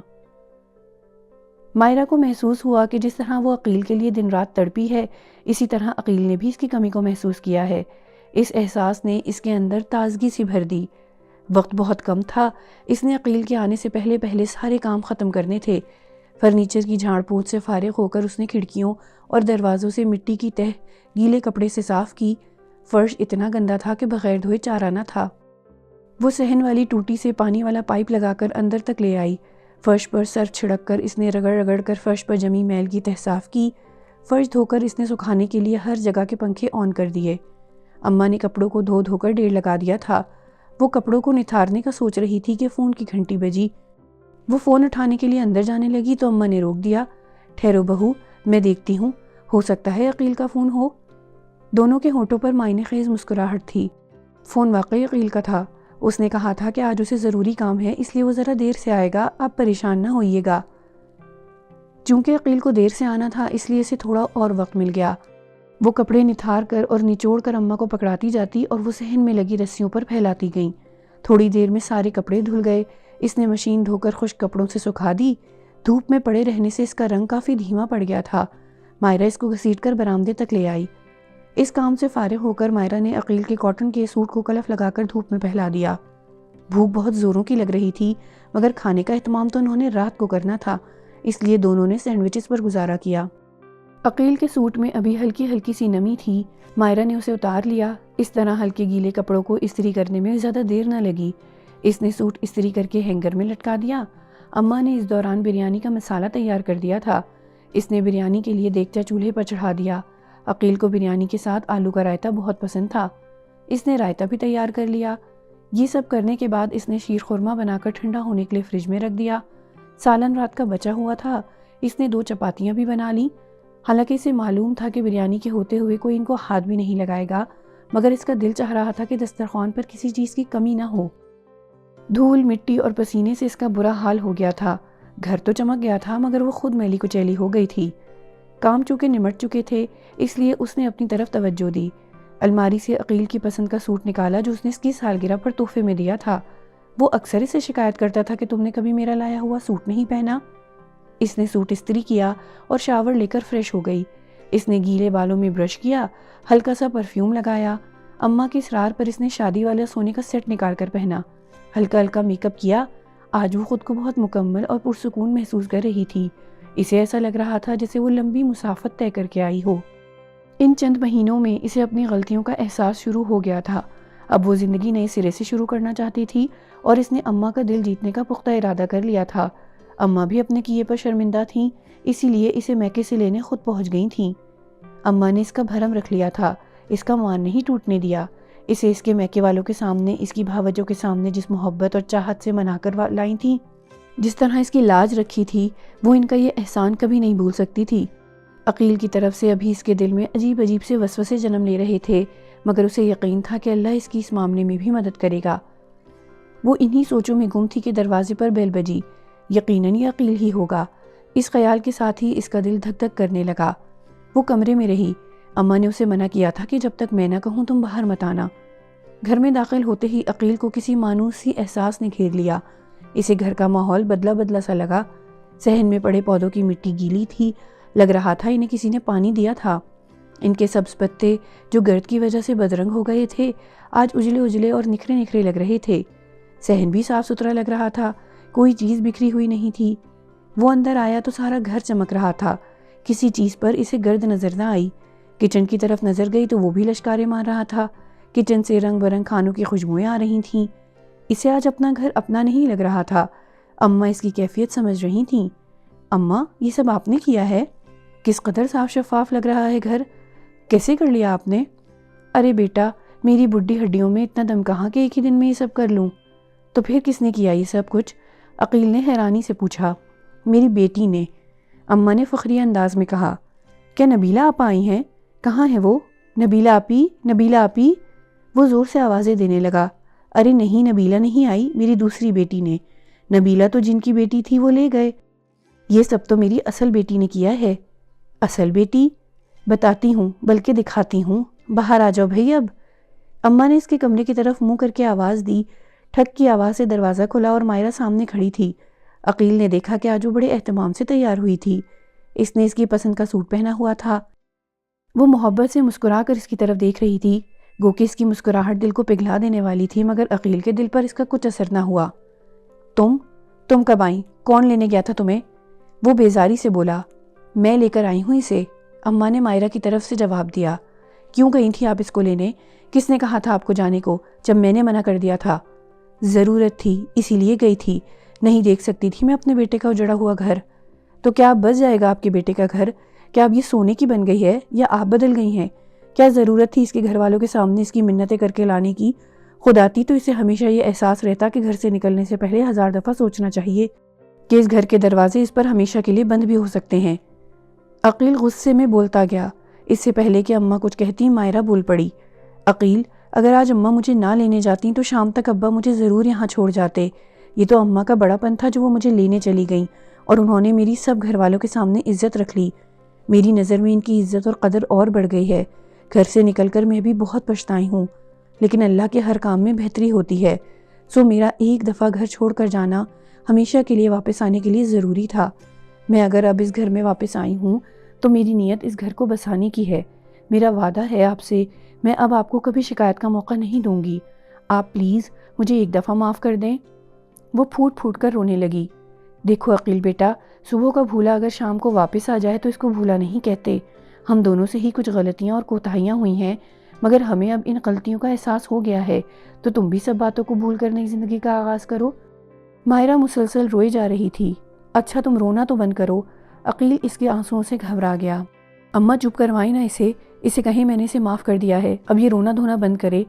مائرہ کو محسوس ہوا کہ جس طرح وہ عقیل کے لیے دن رات تڑپی ہے، اسی طرح عقیل نے بھی اس کی کمی کو محسوس کیا ہے۔ اس احساس نے اس کے اندر تازگی سی بھر دی۔ وقت بہت کم تھا۔ اس نے عقیل کے آنے سے پہلے پہلے سارے کام ختم کرنے تھے۔ فرنیچر کی جھاڑ پوچھ سے فارغ ہو کر اس نے کھڑکیوں اور دروازوں سے مٹی کی تہ گیلے کپڑے سے صاف کی۔ فرش اتنا گندا تھا کہ بغیر دھوئے چارہ نہ تھا۔ وہ صحن والی ٹوٹی سے پانی والا پائپ لگا کر اندر تک لے آئی۔ فرش پر سرف چھڑک کر اس نے رگڑ رگڑ کر فرش پر جمی میل کی تہ صاف کی۔ فرش دھو کر اس نے سکھانے کے لیے ہر جگہ کے پنکھے آن کر دیے۔ اماں نے کپڑوں کو دھو دھو کر ڈھیر لگا دیا تھا۔ وہ کپڑوں کو نتھارنے کا سوچ رہی تھی کہ فون کی گھنٹی بجی۔ وہ فون اٹھانے کے لیے اندر جانے لگی تو اماں نے روک دیا۔ ٹھہرو بہو، میں دیکھتی ہوں، ہو سکتا ہے عقیل کا فون ہو۔ دونوں کے ہونٹوں پر معنی خیز مسکراہٹ تھی۔ فون واقعی عقیل کا تھا۔ اس نے کہا تھا کہ آج اسے ضروری کام ہے، اس لیے وہ ذرا دیر سے آئے گا، آپ پریشان نہ ہوئیے گا۔ چونکہ عقیل کو دیر سے آنا تھا اس لیے اسے تھوڑا اور وقت مل گیا۔ وہ کپڑے نتھار کر اور نچوڑ کر اماں کو پکڑاتی جاتی اور وہ صحن میں لگی رسیوں پر پھیلاتی گئیں۔ تھوڑی دیر میں سارے کپڑے دھل گئے۔ اس نے مشین دھو کر خشک کپڑوں سے سکھا دی۔ دھوپ میں پڑے رہنے سے اس کا رنگ کافی دھیما پڑ گیا تھا۔ مائرہ اس کو گھسیٹ کر برآمدے تک لے آئی۔ اس کام سے فارغ ہو کر مائرہ نے عقیل کے کاٹن کے سوٹ کو کلف لگا کر دھوپ میں پھیلا دیا۔ بھوک بہت زوروں کی لگ رہی تھی، مگر کھانے کا اہتمام تو انہوں نے رات کو کرنا تھا، اس لیے دونوں نے سینڈوچز پر گزارا کیا۔ عقیل کے سوٹ میں ابھی ہلکی ہلکی سی نمی تھی۔ مائرہ نے اسے اتار لیا۔ اس طرح ہلکے گیلے کپڑوں کو استری کرنے میں زیادہ دیر نہ لگی۔ اس نے سوٹ استری کر کے ہینگر میں لٹکا دیا۔ اماں نے اس دوران بریانی کا مسالہ تیار کر دیا تھا۔ اس نے بریانی کے لیے دیگچا چولہے پر چڑھا دیا۔ عقیل کو بریانی کے ساتھ آلو کا رائتہ بہت پسند تھا۔ اس نے رائتہ بھی تیار کر لیا۔ یہ سب کرنے کے بعد اس نے شیر خورما بنا کر ٹھنڈا ہونے کے لیے فریج میں رکھ دیا۔ سالن رات کا بچا ہوا تھا۔ اس نے 2 چپاتیاں بھی بنا لیں۔ حالانکہ اسے معلوم تھا کہ بریانی کے ہوتے ہوئے کوئی ان کو ہاتھ بھی نہیں لگائے گا، مگر اس کا دل چاہ رہا تھا کہ دسترخوان پر کسی چیز کی کمی نہ ہو۔ دھول مٹی اور پسینے سے اس کا برا حال ہو گیا تھا۔ گھر تو چمک گیا تھا مگر وہ خود میلی کچیلی ہو گئی تھی۔ کام چونکہ نمٹ چکے تھے اس لیے اس نے اپنی طرف توجہ دی۔ الماری سے عقیل کی پسند کا سوٹ نکالا جو اس نے اس کی سالگرہ پر تحفے میں دیا تھا۔ وہ اکثر اسے شکایت کرتا تھا کہ تم نے کبھی میرا لایا ہوا سوٹ نہیں پہنا۔ اس نے سوٹ استری کیا اور شاور لے کر فریش ہو گئی۔ اس نے گیلے بالوں میں برش کیا، ہلکا سا پرفیوم لگایا۔ اماں کے اصرار پر اس نے شادی والا سونے کا سیٹ نکال کر پہنا، ہلکا ہلکا میک اپ کیا۔ آج وہ خود کو بہت مکمل اور پرسکون محسوس کر رہی تھی۔ اسے ایسا لگ رہا تھا جیسے وہ لمبی مسافت طے کر کے آئی ہو۔ ان چند مہینوں میں اسے اپنی غلطیوں کا احساس شروع ہو گیا تھا۔ اب وہ زندگی نئے سرے سے شروع کرنا چاہتی تھی اور اس نے اماں کا دل جیتنے کا پختہ ارادہ کر لیا تھا۔ اماں بھی اپنے کیے پر شرمندہ تھیں، اسی لیے اسے میکے سے لینے خود پہنچ گئی تھیں۔ اماں نے اس کا بھرم رکھ لیا تھا، اس کا مان نہیں ٹوٹنے دیا، اسے اس کے میکے والوں کے سامنے، اس کی بھاوجوں کے سامنے جس محبت اور چاہت سے منا کر لائی تھی، جس طرح اس کی لاج رکھی تھی، وہ ان کا یہ احسان کبھی نہیں بھول سکتی تھی۔ عقیل کی طرف سے ابھی اس کے دل میں عجیب عجیب سے وسوسے جنم لے رہے تھے، مگر اسے یقین تھا کہ اللہ اس کی اس معاملے میں بھی مدد کرے گا۔ وہ انہی سوچوں میں گم تھی کہ دروازے پر بیل بجی، یقیناً یہ عقیل ہی ہوگا۔ اس خیال کے ساتھ ہی اس کا دل دھک دھک کرنے لگا۔ وہ کمرے میں رہی، اماں نے اسے منع کیا تھا کہ جب تک میں نہ کہوں تم باہر مت آنا۔ گھر میں داخل ہوتے ہی عقیل کو کسی مانوس سی احساس نے گھیر لیا، اسے گھر کا ماحول بدلا بدلا سا لگا۔ صحن میں پڑے پودوں کی مٹی گیلی تھی، لگ رہا تھا انہیں کسی نے پانی دیا تھا۔ ان کے سبز پتے جو گرد کی وجہ سے بدرنگ ہو گئے تھے، آج اجلے اجلے اور نکھرے نکھرے لگ رہے تھے۔ صحن بھی صاف ستھرا لگ رہا تھا، کوئی چیز بکھری ہوئی نہیں تھی۔ وہ اندر آیا تو سارا گھر چمک رہا تھا، کسی چیز پر اسے گرد نظر نہ آئی۔ کچن کی طرف نظر گئی تو وہ بھی لشکارے مار رہا تھا، کچن سے رنگ برنگ کھانوں کی خوشبوئیں آ رہی تھیں۔ اسے آج اپنا گھر اپنا نہیں لگ رہا تھا۔ اماں اس کی کیفیت سمجھ رہی تھیں۔ اماں، یہ سب آپ نے کیا ہے؟ کس قدر صاف شفاف لگ رہا ہے گھر، کیسے کر لیا آپ نے؟ ارے بیٹا، میری بڈھی ہڈیوں میں اتنا دم کہاں کہ ایک ہی دن میں یہ سب کر لوں۔ تو پھر کس نے کیا یہ سب کچھ؟ عقیل نے حیرانی سے پوچھا۔ میری بیٹی نے، اماں نے فخری انداز میں کہا۔ کیا نبیلہ آپا آئی ہیں؟ کہاں ہے وہ؟ نبیلہ آپی، نبیلہ آپی، وہ زور سے آوازیں دینے لگا۔ ارے نہیں، نبیلہ نہیں آئی، میری دوسری بیٹی نے۔ نبیلہ تو جن کی بیٹی تھی وہ لے گئے، یہ سب تو میری اصل بیٹی نے کیا ہے۔ اصل بیٹی؟ بتاتی ہوں، بلکہ دکھاتی ہوں، باہر آ جاؤ بھئی اب۔ اماں نے اس کے کمرے کی طرف منہ کر کے آواز دی۔ ٹھک کی آواز سے دروازہ کھلا اور مائرہ سامنے کھڑی تھی۔ عقیل نے دیکھا کہ آج وہ بڑے اہتمام سے تیار ہوئی تھی۔ اس نے اس کی پسند کا سوٹ پہنا ہوا تھا۔ وہ محبت سے مسکرا کر اس کی طرف دیکھ رہی تھی، گو کہ اس کی مسکراہٹ دل کو پگھلا دینے والی تھی، مگر عقیل کے دل پر اس کا کچھ اثر نہ ہوا۔ تم کب آئیں؟ کون لینے گیا تھا تمہیں؟ وہ بیزاری سے بولا۔ میں لے کر آئی ہوں اسے، اماں نے مائرہ کی طرف سے جواب دیا۔ کیوں گئی تھی آپ اس کو لینے؟ کس نے کہا تھا آپ کو جانے کو جب میں نے منع کر دیا تھا؟ ضرورت تھی، اسی لیے گئی تھی، نہیں دیکھ سکتی تھی میں اپنے بیٹے کا اجڑا ہوا گھر۔ تو کیا اب بس جائے گا آپ کے بیٹے کا گھر؟ کیا اب یہ سونے کی بن گئی ہے یا آپ بدل گئی ہیں؟ کیا ضرورت تھی اس کے گھر والوں کے سامنے اس کی منتیں کر کے لانے کی؟ خود آتی تو اسے ہمیشہ یہ احساس رہتا کہ گھر سے نکلنے سے پہلے 1000 دفعہ سوچنا چاہیے کہ اس گھر کے دروازے اس پر ہمیشہ کے لیے بند بھی ہو سکتے ہیں۔ عقیل غصے میں بولتا گیا۔ اس سے پہلے کہ اماں کچھ کہتی، مائرہ بول پڑی۔ عقیل، اگر آج اماں مجھے نہ لینے جاتی تو شام تک ابا مجھے ضرور یہاں چھوڑ جاتے۔ یہ تو اماں کا بڑا پن تھا جو وہ مجھے لینے چلی گئیں، اور انہوں نے میری سب گھر والوں کے سامنے عزت رکھ لی۔ میری نظر میں ان کی عزت اور قدر اور بڑھ گئی ہے۔ گھر سے نکل کر میں بھی بہت پچھتائی ہوں، لیکن اللہ کے ہر کام میں بہتری ہوتی ہے، سو میرا ایک دفعہ گھر چھوڑ کر جانا ہمیشہ کے لیے واپس آنے کے لیے ضروری تھا۔ میں اگر اب اس گھر میں واپس آئی ہوں تو میری نیت اس گھر کو بسانے کی ہے۔ میرا وعدہ ہے آپ سے، میں اب آپ کو کبھی شکایت کا موقع نہیں دوں گی۔ آپ پلیز مجھے ایک دفعہ معاف کر دیں۔ وہ پھوٹ پھوٹ کر رونے لگی۔ دیکھو عقیل بیٹا، صبح کا بھولا اگر شام کو واپس آ جائے تو اس کو بھولا نہیں کہتے۔ ہم دونوں سے ہی کچھ غلطیاں اور کوتاہیاں ہوئی ہیں، مگر ہمیں اب ان غلطیوں کا احساس ہو گیا ہے، تو تم بھی سب باتوں کو بھول کر نئی زندگی کا آغاز کرو۔ مائرہ مسلسل روئے جا رہی تھی۔ اچھا تم رونا تو بند کرو۔ عقیل اس کے آنسوؤں سے گھبرا گیا۔ اماں چپ کروائیں نا اسے کہیں میں نے اسے معاف کر دیا ہے، اب یہ رونا دھونا بند کرے۔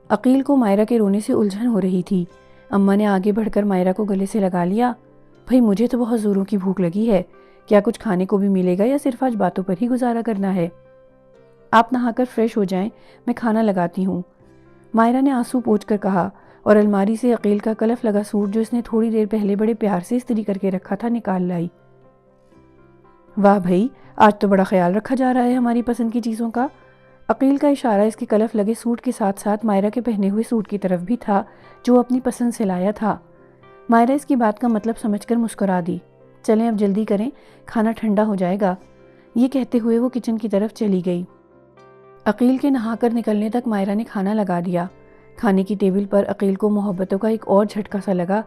عقیل کو مائرہ کے رونے سے الجھن ہو رہی تھی۔ اماں نے آگے بڑھ کر مائرہ کو گلے سے لگا لیا۔ بھئی مجھے تو بہت زوروں کی بھوک لگی ہے، کیا کچھ کھانے کو بھی ملے گا یا صرف آج باتوں پر ہی گزارا کرنا ہے؟ آپ نہا کر فریش ہو جائیں، میں کھانا لگاتی ہوں، مائرہ نے آنسو پوچھ کر کہا، اور الماری سے عقیل کا کلف لگا سوٹ جو اس نے تھوڑی دیر پہلے بڑے پیار سے استری کر کے رکھا تھا نکال لائی۔ واہ بھئی، آج تو بڑا خیال رکھا جا رہا ہے ہماری پسند کی چیزوں کا۔ عقیل کا اشارہ اس کے کلف لگے سوٹ کے ساتھ ساتھ مائرہ کے پہنے ہوئے سوٹ کی طرف بھی تھا جو وہ اپنی پسند سے لایا تھا۔ مائرہ اس کی بات کا مطلب سمجھ کر مسکرا دی۔ چلیں اب جلدی کریں، کھانا ٹھنڈا ہو جائے گا، یہ کہتے ہوئے وہ کچن کی طرف چلی گئی۔ عقیل کے نہا کر نکلنے تک مائرہ نے کھانا لگا دیا۔ کھانے کی ٹیبل پر عقیل کو محبتوں کا ایک اور جھٹکا سا لگا۔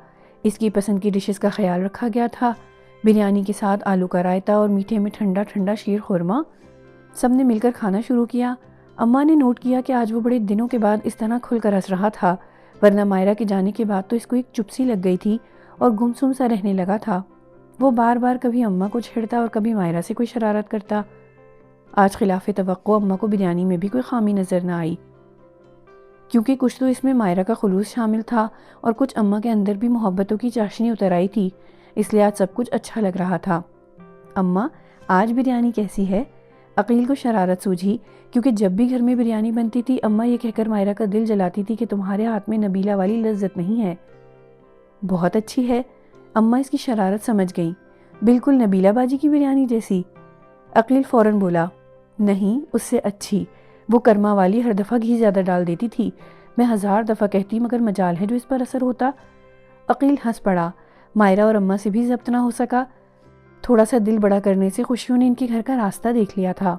اس کی پسند کی ڈشز کا خیال رکھا گیا تھا، بریانی کے ساتھ آلو کا رائتا اور میٹھے میں ٹھنڈا ٹھنڈا شیر خورما۔ سب نے مل کر کھانا شروع کیا۔ اماں نے نوٹ کیا کہ آج وہ بڑے دنوں کے بعد اس طرح کھل کر ہنس رہا تھا، ورنہ مائرہ کے جانے کے بعد تو اس کو ایک چپ سی لگ گئی تھی اور گمسم سا رہنے لگا تھا۔ وہ بار بار کبھی اماں کو چھیڑتا اور کبھی مائرہ سے کوئی شرارت کرتا۔ آج خلاف توقع اماں کو بریانی میں بھی کوئی خامی نظر نہ آئی، کیونکہ کچھ تو اس میں مائرہ کا خلوص شامل تھا اور کچھ اماں کے اندر بھی محبتوں کی چاشنی اتر آئی تھی، اس لیے آج سب کچھ اچھا لگ رہا تھا۔ اماں آج بریانی کیسی ہے؟ عقیل کو شرارت سوجھی، کیونکہ جب بھی گھر میں بریانی بنتی تھی اماں یہ کہہ کر مائرہ کا دل جلاتی تھی کہ تمہارے ہاتھ میں نبیلہ والی لذت نہیں ہے۔ بہت اچھی ہے، اماں اس کی شرارت سمجھ گئیں، بالکل نبیلہ باجی کی بریانی جیسی۔ عقیل فوراً بولا، نہیں اس سے اچھی، وہ کرما والی ہر دفعہ گھی زیادہ ڈال دیتی تھی، میں 1000 دفعہ کہتی مگر مجال ہے جو اس پر اثر ہوتا۔ عقیل ہنس پڑا، مائرہ اور اماں سے بھی ضبط نہ ہو سکا، تھوڑا سا دل بڑا کرنے سے خوشیوں نے ان کے گھر کا راستہ دیکھ لیا تھا۔